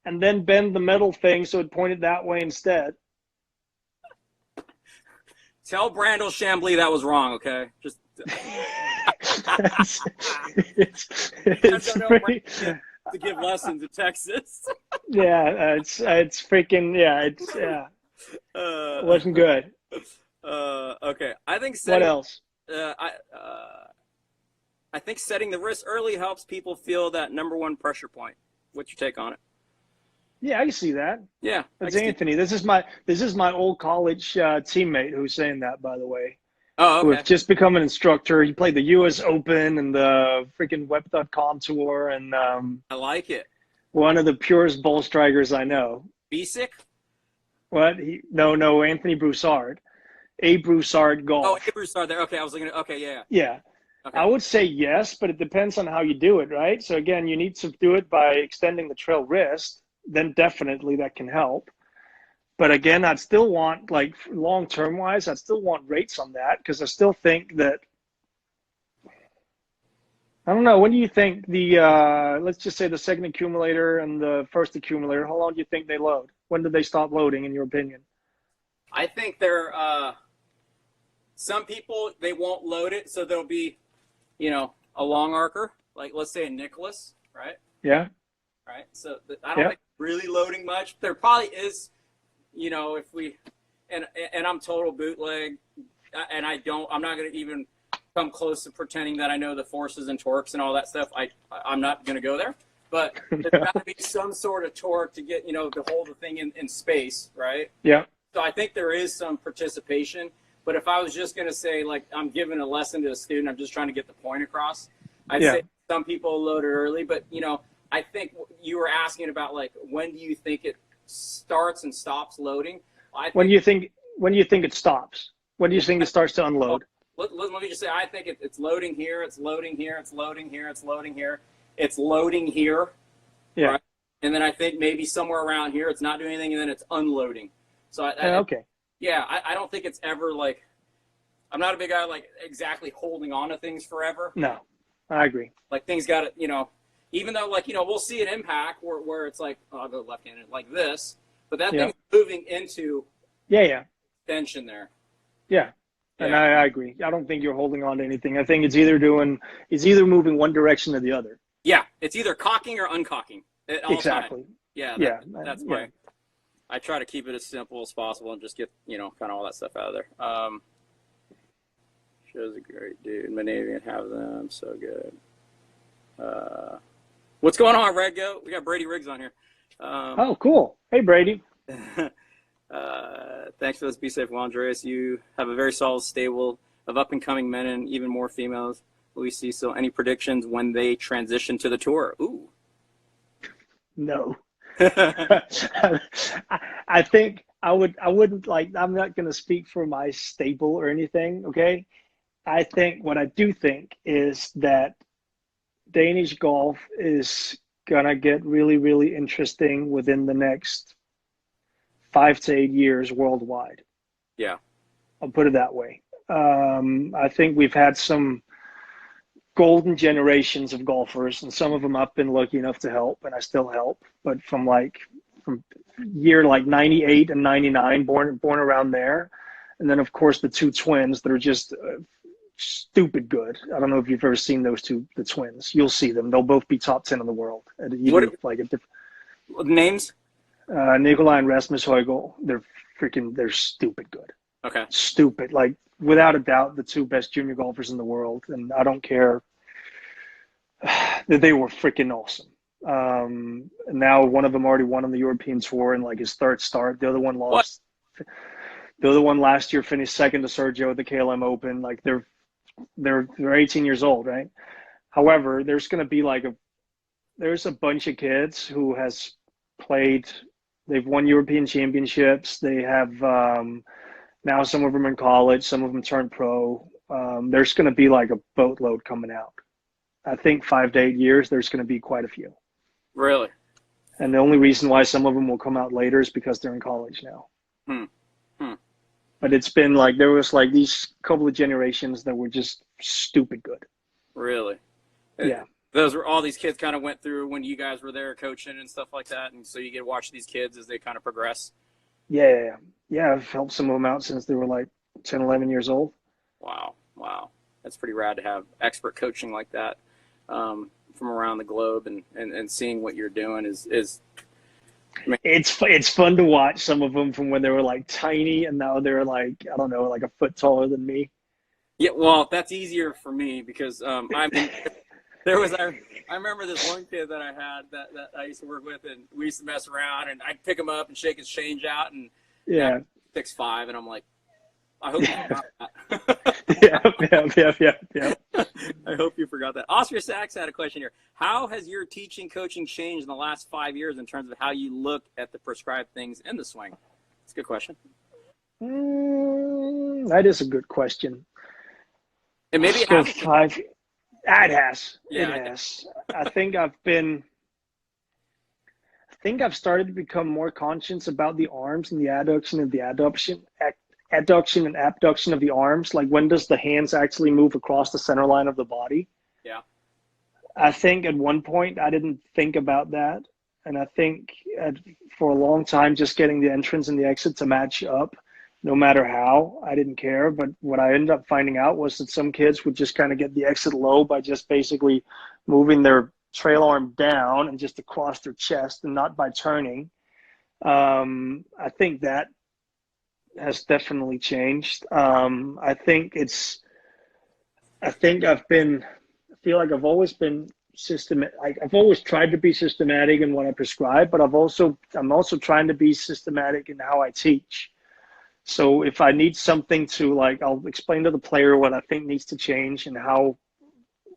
S2: and then bend the metal thing so it pointed that way instead.
S1: Tell Brandel Chambly that was wrong, okay? Just
S2: it's pretty,
S1: to give lessons in Texas.
S2: Yeah, it's freaking it wasn't good.
S1: Okay, I think
S2: what else?
S1: I think setting the wrist early helps people feel that number one pressure point. What's your take on it?
S2: Yeah, I see that.
S1: Yeah,
S2: that's Anthony. This is my old college teammate who's saying that, by the way.
S1: Oh, okay.
S2: Who have just become an instructor. He played the U.S. Open and the freaking Web.com tour, and
S1: I like it.
S2: One of the purest ball strikers I know.
S1: Basic?
S2: What? No, Anthony Broussard. A. Broussard Golf.
S1: Oh, A. Broussard there. Okay, I was looking at. Okay, yeah.
S2: Yeah. Okay. I would say yes, but it depends on how you do it, right? So again, you need to do it by extending the trail wrist. Then definitely that can help. But again, I'd still want, like, long-term wise, I'd still want rates on that because I still think that, I don't know, when do you think the, let's just say the second accumulator and the first accumulator, how long do you think they load? When do they stop loading, in your opinion?
S1: I think they're, some people, they won't load it, so there'll be, a long arcer, like let's say a Nicholas, right?
S2: Yeah.
S1: Right. So I don't think really loading much. There probably is, if we, and I'm total bootleg, and I'm not going to even come close to pretending that I know the forces and torques and all that stuff. I'm not going to go there, but there's got to be some sort of torque to get, to hold the thing in space, right?
S2: Yeah.
S1: So I think there is some participation, but if I was just going to say, like, I'm giving a lesson to a student, I'm just trying to get the point across, I'd say some people load it early, but, I think you were asking about, like, when do you think it starts and stops loading?
S2: When do you think it stops? When do you think it starts to unload?
S1: Let me just say, I think it's loading here, it's loading here, it's loading here, it's loading here, it's loading here.
S2: Yeah.
S1: Right? And then I think maybe somewhere around here it's not doing anything, and then it's unloading. So
S2: okay.
S1: Yeah, I don't think it's ever, like, I'm not a big guy like exactly holding on to things forever.
S2: No, I agree.
S1: Like, things got to, even though, like, we'll see an impact where it's like, I'll go left-handed like this, but that thing's moving into tension there.
S2: Yeah. And I agree. I don't think you're holding on to anything. I think it's either moving one direction or the other.
S1: Yeah, it's either cocking or uncocking.
S2: Exactly.
S1: Yeah, that's why I try to keep it as simple as possible and just get, kind of all that stuff out of there. Show's a great dude. Monavian have them. So good. What's going on, Red Goat? We got Brady Riggs on here.
S2: Oh, cool. Hey, Brady.
S1: Thanks for this. Be safe, Andreas. You have a very solid stable of up-and-coming men and even more females. We see. So any predictions when they transition to the tour? Ooh.
S2: No. I think I wouldn't, like, I'm not going to speak for my stable or anything, okay? I think what I do think is that Danish golf is going to get really, really interesting within the next 5 to 8 years worldwide.
S1: Yeah.
S2: I'll put it that way. I think we've had some golden generations of golfers, and some of them I've been lucky enough to help, and I still help. But from year like 98 and 99, born around there. And then, of course, the two twins that are just stupid good. I don't know if you've ever seen the twins. You'll see them. They'll both be top 10 in the world.
S1: Names?
S2: Nikolai and Rasmus Højgaard. They're stupid good.
S1: Okay.
S2: Stupid. Like, without a doubt, the two best junior golfers in the world. And I don't care. They were freaking awesome. Now one of them already won on the European tour in like his third start. The other one
S1: What?
S2: lost. The other one last year finished second to Sergio at the KLM Open. Like they're 18 years old, right? However, there's a bunch of kids who has played. They've won European championships. They have now some of them are in college. Some of them turned pro. There's going to be like a boatload coming out. I think 5 to 8 years, there's going to be quite a few.
S1: Really?
S2: And the only reason why some of them will come out later is because they're in college now. But it's been like, there was like these couple of generations that were just stupid good.
S1: Really?
S2: Yeah.
S1: Those were all these kids kind of went through when you guys were there coaching and stuff like that. And so you get to watch these kids as they kind of progress.
S2: Yeah. I've helped some of them out since they were like 10, 11 years old.
S1: Wow. That's pretty rad to have expert coaching like that from around the globe and seeing what you're doing is I mean,
S2: it's fun to watch some of them from when they were like tiny and now they're like, I don't know, like a foot taller than me.
S1: yeah, well, that's easier for me because I remember this one kid that I had that I used to work with, and we used to mess around, and I'd pick him up and shake his change out, and 6'5", and I'm like, I hope you forgot that.
S2: Yeah.
S1: I hope you forgot that. Oscar Sachs had a question here. How has your teaching coaching changed in the last 5 years in terms of how you look at the prescribed things in the swing? That's a good question.
S2: That is a good question.
S1: And maybe it
S2: has. It has.
S1: Yeah,
S2: it has. I think I've started to become more conscious about the arms and the adduction and the adduction and abduction of the arms. Like, when does the hands actually move across the center line of the body?
S1: Yeah.
S2: I think at one point I didn't think about that. And I think for a long time, just getting the entrance and the exit to match up, no matter how, I didn't care. But what I ended up finding out was that some kids would just kind of get the exit low by just basically moving their trail arm down and just across their chest and not by turning. I think that has definitely changed. I feel like I've always been systematic. I've always tried to be systematic in what I prescribe, but I'm also trying to be systematic in how I teach. So if I need something to, like, I'll explain to the player what I think needs to change and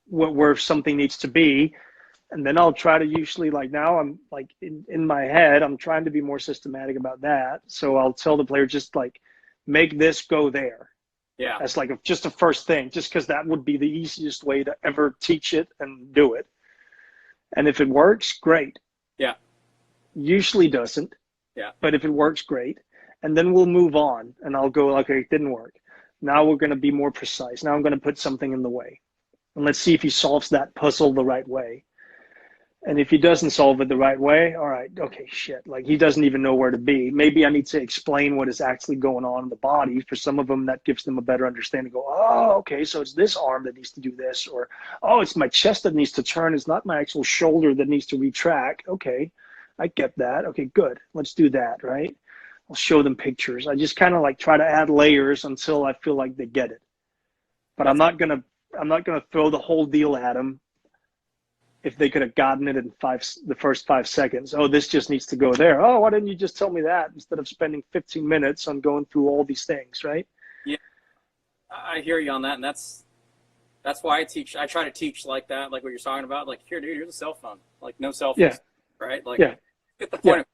S2: where something needs to be. And then I'll try to usually, like, now I'm like in my head, I'm trying to be more systematic about that. So I'll tell the player, just like, make this go there.
S1: Yeah.
S2: That's like just the first thing, just because that would be the easiest way to ever teach it and do it. And if it works, great.
S1: Yeah.
S2: Usually doesn't.
S1: Yeah.
S2: But if it works, great. And then we'll move on and I'll go, okay, it didn't work. Now we're going to be more precise. Now I'm going to put something in the way. And let's see if he solves that puzzle the right way. And if he doesn't solve it the right way, all right, okay, shit. Like, he doesn't even know where to be. Maybe I need to explain what is actually going on in the body. For some of them, that gives them a better understanding. Go, oh, okay, so it's this arm that needs to do this. Or, oh, it's my chest that needs to turn. It's not my actual shoulder that needs to retract. Okay, I get that. Okay, good. Let's do that, right? I'll show them pictures. I just kind of like try to add layers until I feel like they get it. But I'm not gonna throw the whole deal at them if they could have gotten it in the first 5 seconds. Oh, this just needs to go there. Oh, why didn't you just tell me that instead of spending 15 minutes on going through all these things, right?
S1: Yeah, I hear you on that, and that's why I teach. I try to teach like that, like what you're talking about. Like, here, dude, here's a cell phone. Like, no cell phones, right? Like, get the point.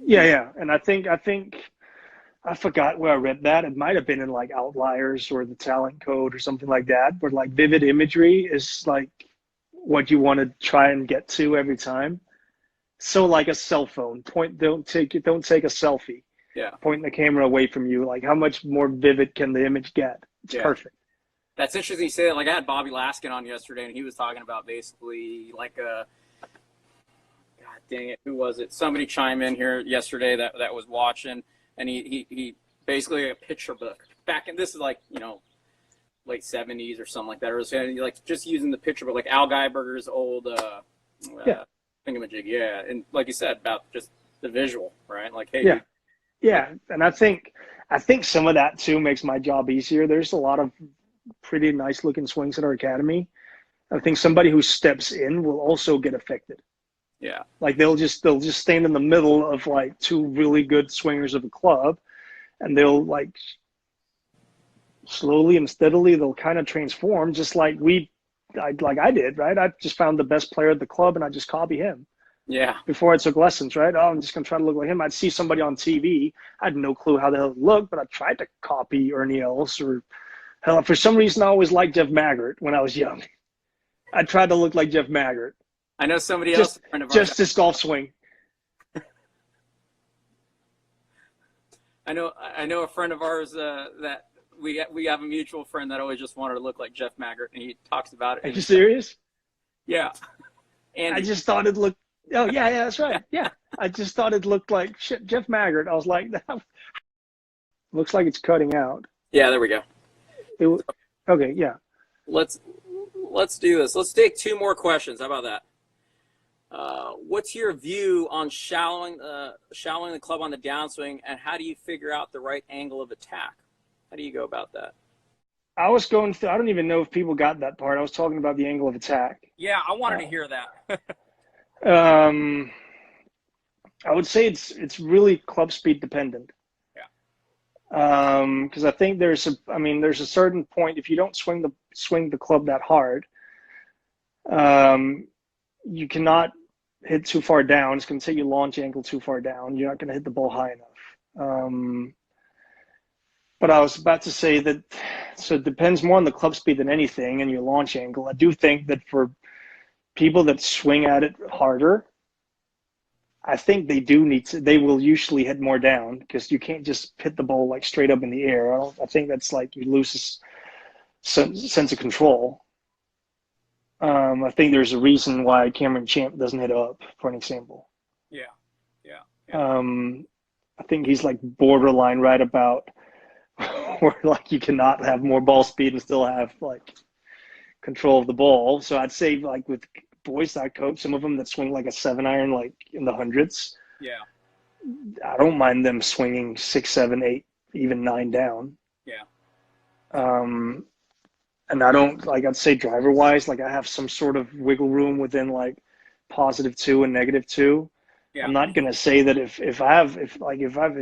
S2: Yeah. And I think I forgot where I read that. It might have been in like Outliers or the Talent Code or something like that. But like, vivid imagery is like what you want to try and get to every time. So like a cell phone, don't take a selfie.
S1: Yeah.
S2: Point the camera away from you. Like, how much more vivid can the image get? It's perfect.
S1: That's interesting you say that. Like, I had Bobby Laskin on yesterday, and he was talking about basically like God dang it, who was it? Somebody chime in here yesterday that was watching, and he basically a picture book back in, this is like, late 70s or something like that, or like just using the picture book, like Al Geiberger's old thingamajig, and like you said about just the visual, right? Like, hey,
S2: and I think some of that too makes my job easier. There's a lot of pretty nice looking swings at our academy. I think somebody who steps in will also get affected.
S1: Yeah.
S2: Like they'll just stand in the middle of like two really good swingers of a club, and they'll like slowly and steadily they'll kind of transform, just like I did, right? I just found the best player at the club and I just copy him.
S1: Yeah.
S2: Before I took lessons, right? Oh, I'm just gonna try to look like him. I'd see somebody on TV. I had no clue how the hell it looked, but I tried to copy Ernie Els, or hell, for some reason I always liked Jeff Maggart when I was young. I tried to look like Jeff Maggart.
S1: I know somebody else,
S2: Just
S1: a friend of ours.
S2: just this golf swing.
S1: I know a friend of ours that we have a mutual friend that always just wanted to look like Jeff Maggart, and he talks about it.
S2: Are you serious?
S1: Yeah. And
S2: I just thought it looked. Oh yeah, that's right. Yeah, I just thought it looked like shit, Jeff Maggart. I was like, that looks like it's cutting out.
S1: yeah, there we go.
S2: Okay, yeah.
S1: Let's do this. Let's take two more questions. How about that? What's your view on shallowing the club on the downswing, and how do you figure out the right angle of attack? How do you go about that?
S2: I was going through. I don't even know if people got that part. I was talking about the angle of attack.
S1: Yeah, I wanted to hear that.
S2: I would say it's really club speed dependent.
S1: Yeah.
S2: Because I think there's a certain point, if you don't swing the club that hard, you cannot hit too far down. It's going to take your launch angle too far down. You're not going to hit the ball high enough. But I was about to say that, so it depends more on the club speed than anything and your launch angle. I do think that for people that swing at it harder, I think they will usually hit more down, because you can't just hit the ball like straight up in the air. I think that's like you lose this sense of control. I think there's a reason why Cameron Champ doesn't hit up, for an example.
S1: Yeah.
S2: I think he's like borderline right about where like you cannot have more ball speed and still have like control of the ball. So I'd say like with boys that I coach, some of them that swing like a 7-iron like in the hundreds.
S1: Yeah.
S2: I don't mind them swinging 6, 7, 8, even 9 down.
S1: Yeah.
S2: And I don't, like, I'd say driver wise, like I have some sort of wiggle room within like +2 and -2.
S1: Yeah.
S2: I'm not gonna say that if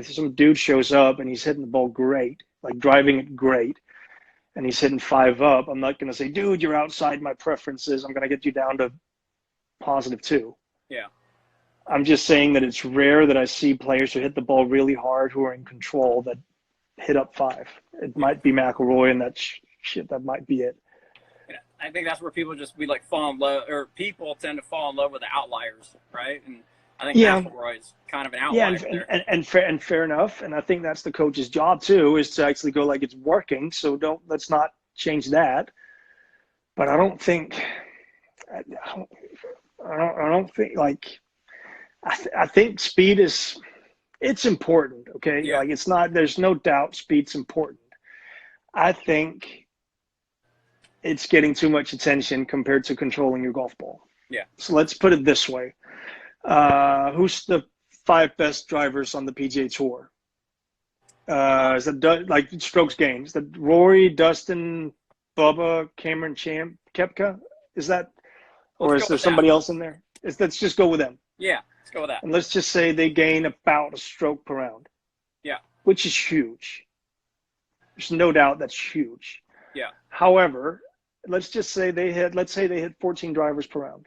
S2: some dude shows up and he's hitting the ball great, like driving it great, and he's hitting 5 up, I'm not gonna say, dude, you're outside my preferences. I'm gonna get you down to +2.
S1: Yeah.
S2: I'm just saying that it's rare that I see players who hit the ball really hard, who are in control, that hit up 5. It might be McIlroy, and that shit, that might be it.
S1: I think that's where people fall in love, or people tend to fall in love with the outliers, right? And I think McIlroy is kind of an outlier.
S2: Yeah, and fair enough. And I think that's the coach's job too, is to actually go like, it's working, so let's not change that. But I don't think like, I think speed it's important. Okay.
S1: Yeah.
S2: Like there's no doubt speed's important. I think it's getting too much attention compared to controlling your golf ball.
S1: Yeah.
S2: So let's put it this way. Who's the 5 best drivers on the PGA Tour? Is that like strokes gained? Is that Rory, Dustin, Bubba, Cameron Champ, Koepka? Is that, or is there somebody else in there? Let's just go with them.
S1: Yeah, let's go with that.
S2: And let's just say they gain about a stroke per round.
S1: Yeah.
S2: Which is huge. There's no doubt that's huge.
S1: Yeah.
S2: However, let's say they hit 14 drivers per round.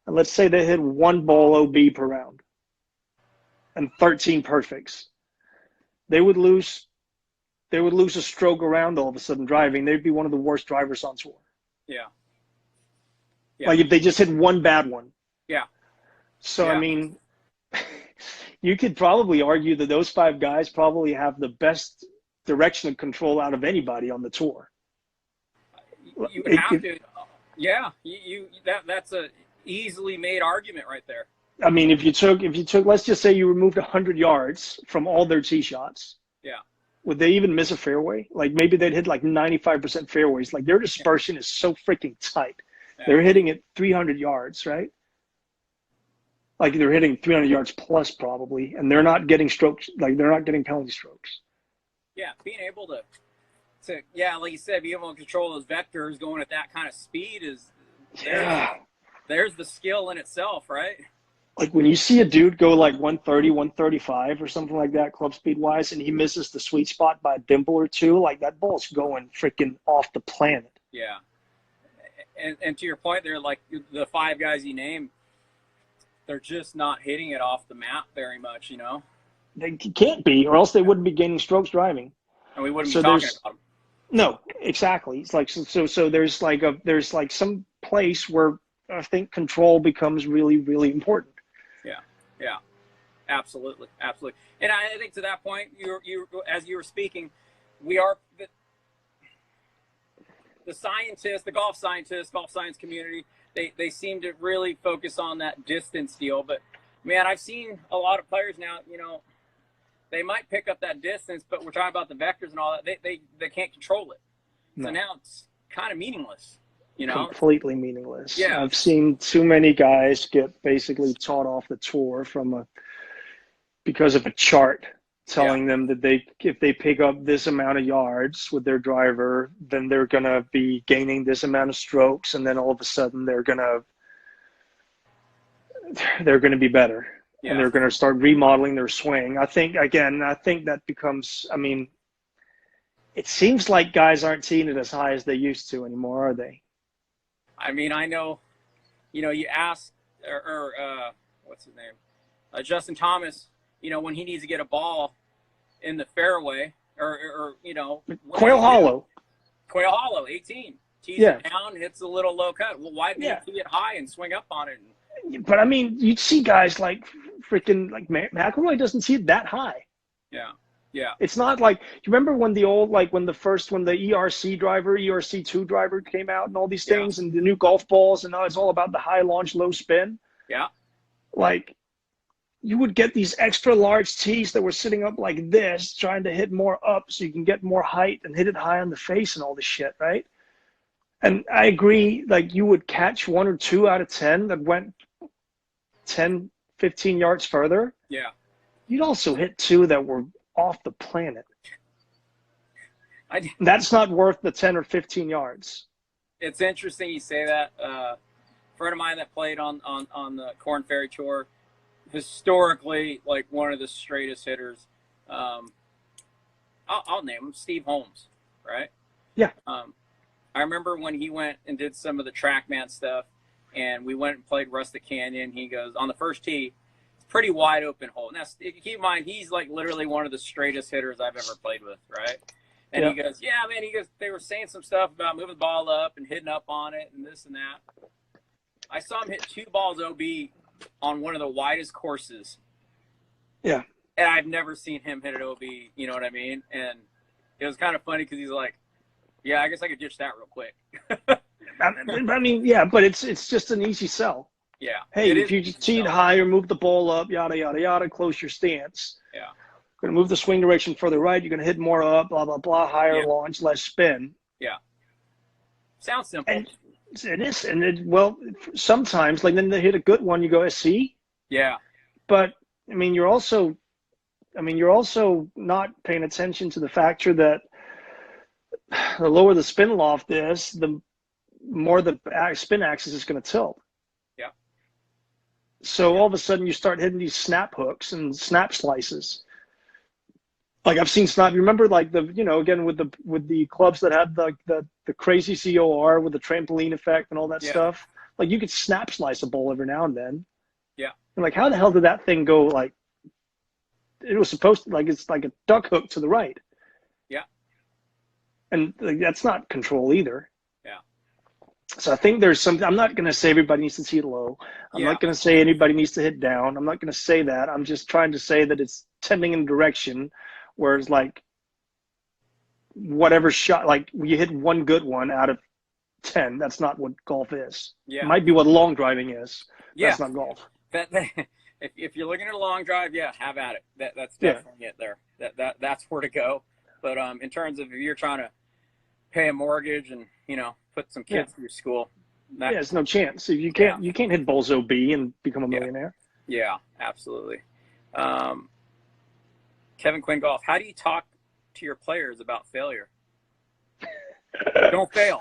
S2: And let's say they hit 1 ball OB per round and 13 perfects. They would lose a stroke around all of a sudden driving. They'd be one of the worst drivers on tour.
S1: Yeah.
S2: Like if they just hit 1 bad one.
S1: Yeah.
S2: So,
S1: yeah.
S2: I mean, you could probably argue that those 5 guys probably have the best direction of control out of anybody on the tour.
S1: You would have to. Yeah. That's a easily made argument right there.
S2: I mean, if you took, let's just say you removed 100 yards from all their tee shots.
S1: Yeah.
S2: Would they even miss a fairway? Like maybe they'd hit like 95% fairways. Like their dispersion is so freaking tight. Yeah. They're hitting it 300 yards, right? Like they're hitting 300 yards plus probably, and they're not getting strokes. Like they're not getting penalty strokes.
S1: Yeah, being able to like you said, be able to control those vectors going at that kind of speed is there's the skill in itself, right?
S2: like when you see a dude go like 130, 135 or something like that, club speed wise, and he misses the sweet spot by a dimple or two, like that ball's going freaking off the planet.
S1: Yeah. And to your point there, like the 5 guys you named, they're just not hitting it off the map very much, you know?
S2: They can't be, or else they wouldn't be gaining strokes driving.
S1: And we wouldn't be talking about them.
S2: No, exactly. It's like so there's like some place where I think control becomes really, really important.
S1: Yeah, absolutely. And I think to that point, you as you were speaking, we are the scientists, the golf scientists, golf science community. They seem to really focus on that distance deal. But man, I've seen a lot of players now. You know, they might pick up that distance, but we're talking about the vectors and all that. They can't control it. No. So now it's kind of meaningless. You know?
S2: Completely meaningless.
S1: Yeah.
S2: I've seen too many guys get basically taught off the tour because of a chart telling them that if they pick up this amount of yards with their driver, then they're going to be gaining this amount of strokes, and then all of a sudden they're going to be better. Yeah. And they're going to start remodeling their swing. I think that becomes, I mean, it seems like guys aren't seeing it as high as they used to anymore, are they?
S1: I mean, I know, you know, you ask, or what's his name? Justin Thomas, you know, when he needs to get a ball in the fairway, or you know.
S2: Quail Hollow,
S1: 18. Tees it down, hits a little low cut. Well, why didn't he tee it high and swing up on it?
S2: But, I mean, you'd see guys like freaking, like McElroy doesn't see it that high.
S1: Yeah. Yeah.
S2: It's not like, you remember when the old, like when the ERC2 driver came out and all these things and the new golf balls, and now it's all about the high launch, low spin.
S1: Yeah.
S2: Like you would get these extra large tees that were sitting up like this, trying to hit more up so you can get more height and hit it high on the face and all this shit, right? And I agree, like you would catch 1 or 2 out of 10 that went 10, 15 yards further.
S1: Yeah.
S2: You'd also hit 2 that were off the planet. That's not worth the 10 or 15 yards.
S1: It's interesting you say that. A friend of mine that played on the Corn Ferry Tour, historically, like one of the straightest hitters. I'll name him Steve Holmes, right?
S2: Yeah.
S1: I remember when he went and did some of the TrackMan stuff, and we went and played Rustic Canyon. He goes, on the first tee, pretty wide open hole. Now, keep in mind, he's like literally one of the straightest hitters I've ever played with, right? And he goes, yeah, man, they were saying some stuff about moving the ball up and hitting up on it and this and that. I saw him hit 2 balls OB on one of the widest courses.
S2: Yeah.
S1: And I've never seen him hit it OB, you know what I mean? And it was kind of funny because he's like, yeah, I guess I could ditch that real quick.
S2: I mean, yeah, but it's just an easy sell.
S1: Yeah.
S2: Hey, if you just tee it higher, move the ball up, yada, yada, yada, close your stance.
S1: Yeah.
S2: Going to move the swing direction further right. You're going to hit more up, blah, blah, blah, higher launch, less spin.
S1: Yeah. Sounds simple.
S2: And it is. And well, sometimes, like then they hit a good one, you go, see?
S1: Yeah.
S2: But, I mean, you're also not paying attention to the factor that the lower the spin loft is, the more the spin axis is going to tilt.
S1: Yeah.
S2: So all of a sudden you start hitting these snap hooks and snap slices. Like I've seen snap. You remember like again with the clubs that had the crazy COR with the trampoline effect and all that stuff. Like you could snap slice a ball every now and then.
S1: Yeah.
S2: And like how the hell did that thing go? Like it was supposed to, like it's like a duck hook to the right.
S1: Yeah.
S2: And like, that's not control either.
S1: Yeah.
S2: So I think there's something. I'm not going to say everybody needs to hit low. I'm not going to say anybody needs to hit down. I'm not going to say that. I'm just trying to say that it's tending in a direction where it's like whatever shot, like you hit one good one out of 10. That's not what golf is.
S1: Yeah.
S2: It might be what long driving is.
S1: Yeah.
S2: That's not golf.
S1: If you're looking at a long drive, have at it. That's definitely it there. That's where to go. But in terms of if you're trying to pay a mortgage and put some kids through school,
S2: there's no chance. If you can't hit balls OB and become a millionaire.
S1: Yeah, absolutely. Kevin Quinn Golf, how do you talk to your players about failure? Don't fail.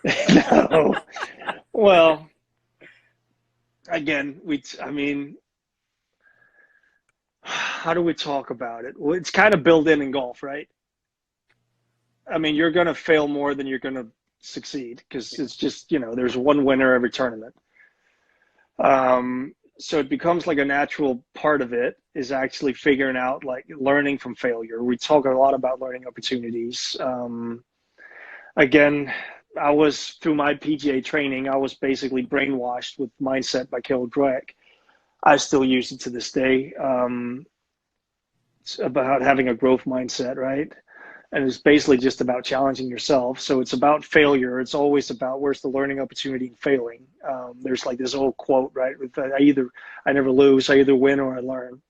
S2: No. Well, again, I mean, how do we talk about it? Well, it's kind of built in golf, right? I mean, you're going to fail more than you're going to succeed because it's just, there's one winner every tournament. So it becomes like a natural part of it is actually figuring out, like, learning from failure. We talk a lot about learning opportunities. Again, through my PGA training, I was basically brainwashed with Mindset by Carol Dweck. I still use it to this day. It's about having a growth mindset, right? And it's basically just about challenging yourself. So it's about failure. It's always about where's the learning opportunity in failing. There's like this old quote, right? With I never lose, I either win or I learn.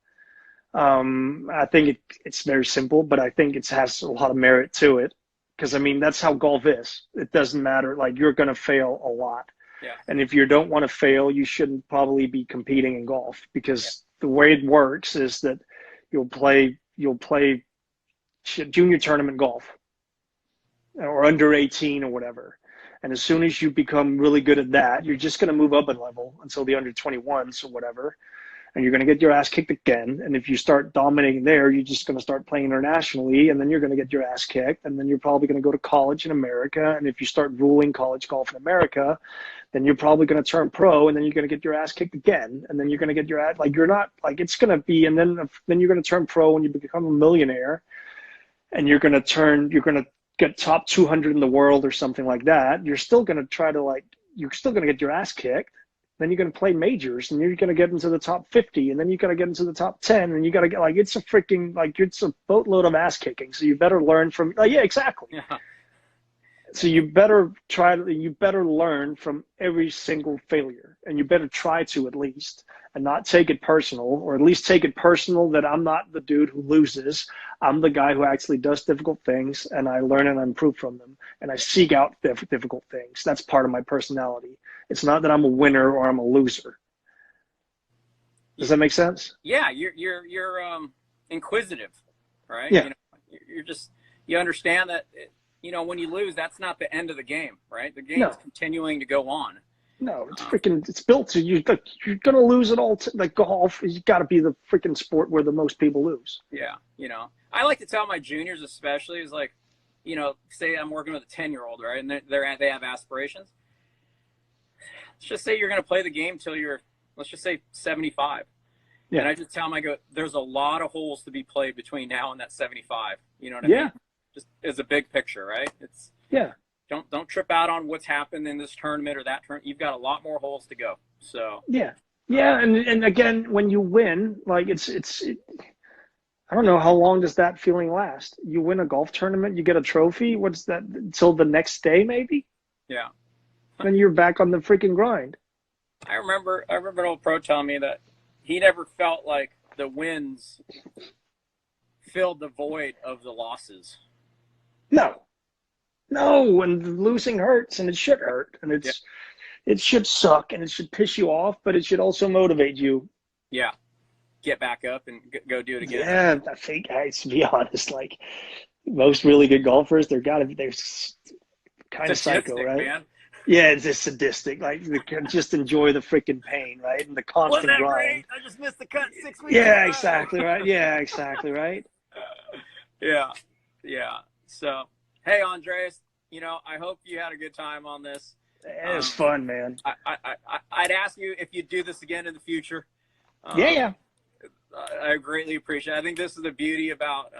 S2: I think it's very simple, but I think it has a lot of merit to it. Because, I mean, that's how golf is. It doesn't matter. Like, you're going to fail a lot.
S1: Yeah.
S2: And if you don't want to fail, you shouldn't probably be competing in golf, because the way it works is that you'll play junior tournament golf or under 18 or whatever. And as soon as you become really good at that, you're just going to move up a level until the under 21s or whatever. And you're going to get your ass kicked again. And if you start dominating there, you're just going to start playing internationally, and then you're going to get your ass kicked. And then you're probably going to go to college in America. And if you start ruling college golf in America, then you're probably going to turn pro, and then you're going to get your ass kicked again. And then you're going to get your ass, like, you're not, like, it's going to be, and then you're going to turn pro when you become a millionaire, and you're going to get top 200 in the world or something like that. You're still going to you're still going to get your ass kicked. Then you're going to play majors, and you're going to get into the top 50, and then you got to get into the top 10, and you got to get, like, it's a boatload of ass kicking. So you better learn from, yeah, exactly.
S1: Yeah.
S2: So you better learn from every single failure, and you better try to, at least, and not take it personal, or at least take it personal that I'm not the dude who loses. I'm the guy who actually does difficult things, and I learn and I improve from them, and I seek out difficult things. That's part of my personality. It's not that I'm a winner or I'm a loser. Does that make sense?
S1: Yeah, you're inquisitive, right?
S2: Yeah.
S1: You understand that when you lose, that's not the end of the game, right? The game's continuing to go on.
S2: No, it's built to you. Like, you're gonna lose it all. Like golf, you got to be the freaking sport where the most people lose.
S1: Yeah, I like to tell my juniors, especially, is like, say I'm working with a 10-year-old, right, and they have aspirations. Let's just say you're going to play the game till you're, let's just say 75. Yeah. And I just tell them, I go, there's a lot of holes to be played between now and that 75. You know what I mean? Just as a big picture, right? Don't trip out on what's happened in this tournament or that tournament. You've got a lot more holes to go. So
S2: and again, when you win, like, I don't know, how long does that feeling last? You win a golf tournament, you get a trophy. What's that? Until the next day, maybe?
S1: Yeah.
S2: Then you're back on the freaking grind.
S1: I remember an old pro telling me that he never felt like the wins filled the void of the losses. No, and losing hurts, and it should hurt, and it should suck, and it should piss you off, but it should also motivate you. Yeah. Get back up and go do it again.
S2: Yeah, I think, to be honest, like, most really good golfers, they're kind of psycho, right? Man. Yeah, it's just sadistic. Like, they can just enjoy the freaking pain, right? And the constant grind.
S1: Great? I just missed the cut 6 weeks
S2: ago. Exactly right. Yeah, exactly right.
S1: Yeah. So, hey, Andreas, I hope you had a good time on this.
S2: It was fun, man.
S1: I'd ask you if you'd do this again in the future.
S2: Yeah.
S1: I greatly appreciate it. I think this is the beauty about,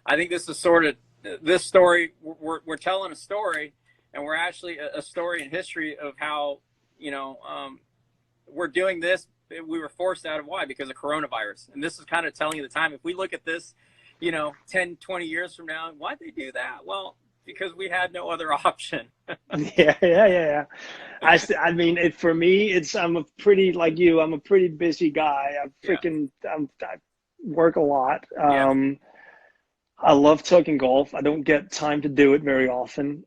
S1: I think this is sort of, this story, we're telling a story, and we're actually a story in history of how, we're doing this. We were forced out of why? Because of coronavirus. And this is kind of telling you the time. If we look at this, 10, 20 years from now, why'd they do that? Well, because we had no other option.
S2: Yeah. I mean, for me, I'm a pretty, like you, I'm a pretty busy guy. I work a lot. I love talking golf. I don't get time to do it very often.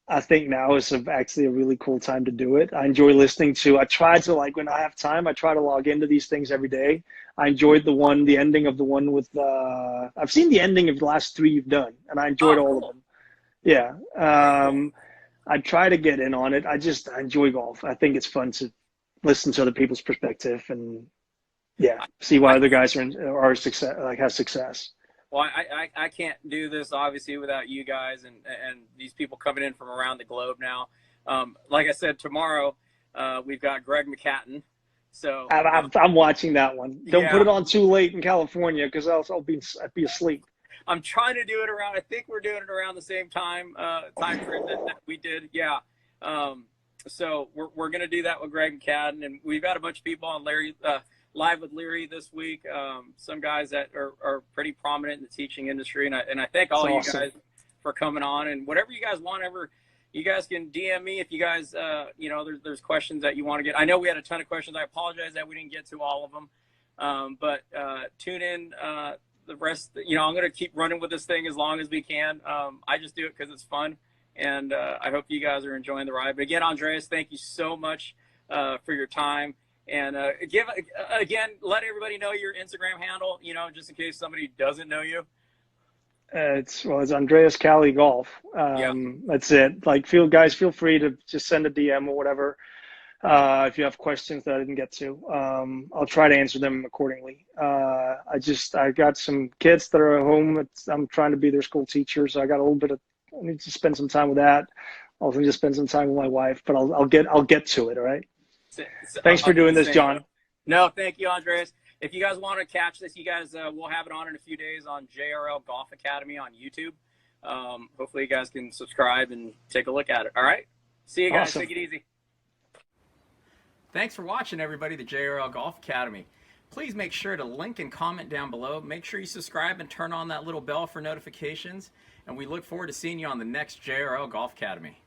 S2: I think now is actually a really cool time to do it. I enjoy listening to, I try to, like, when I have time, I try to log into these things every day. I enjoyed the ending of the one with, I've seen the ending of the last 3 you've done, and I enjoyed all of them. Yeah. I try to get in on it. I enjoy golf. I think it's fun listen to other people's perspective and see why other guys are success, like have success.
S1: Well, I can't do this obviously without you guys and these people coming in from around the globe now. Like I said, tomorrow we've got Greg McCatton. So
S2: I'm watching that one. Don't put it on too late in California because I'd be asleep.
S1: I'm trying to do it around. I think we're doing it around the same time frame that we did. Yeah. So we're gonna do that with Greg McCadden, and we've got a bunch of people on Leary live with Leary this week. Some guys that are pretty prominent in the teaching industry, and I thank all you guys for coming on. And whatever you guys want, you guys can DM me if you guys there's questions that you want to get. I know we had a ton of questions. I apologize that we didn't get to all of them, but tune in. The rest, I'm going to keep running with this thing as long as we can. I just do it because it's fun, and I hope you guys are enjoying the ride. But again, Andreas, thank you so much for your time. And let everybody know your Instagram handle, just in case somebody doesn't know you.
S2: It's Andreas Cali Golf. That's it. Like, feel free to just send a DM or whatever. If you have questions that I didn't get to, I'll try to answer them accordingly. I got some kids that are at home. I'm trying to be their school teacher, so I need to spend some time with that. Also need to spend some time with my wife, but I'll get to it. All right. Thanks for doing this, John.
S1: No, thank you, Andreas. If you guys want to catch this, you guys, we'll have it on in a few days on JRL Golf Academy on YouTube. Hopefully you guys can subscribe and take a look at it. All right. See you guys. Awesome. Take it easy. Thanks for watching, everybody, the JRL Golf Academy. Please make sure to link and comment down below. Make sure you subscribe and turn on that little bell for notifications. And we look forward to seeing you on the next JRL Golf Academy.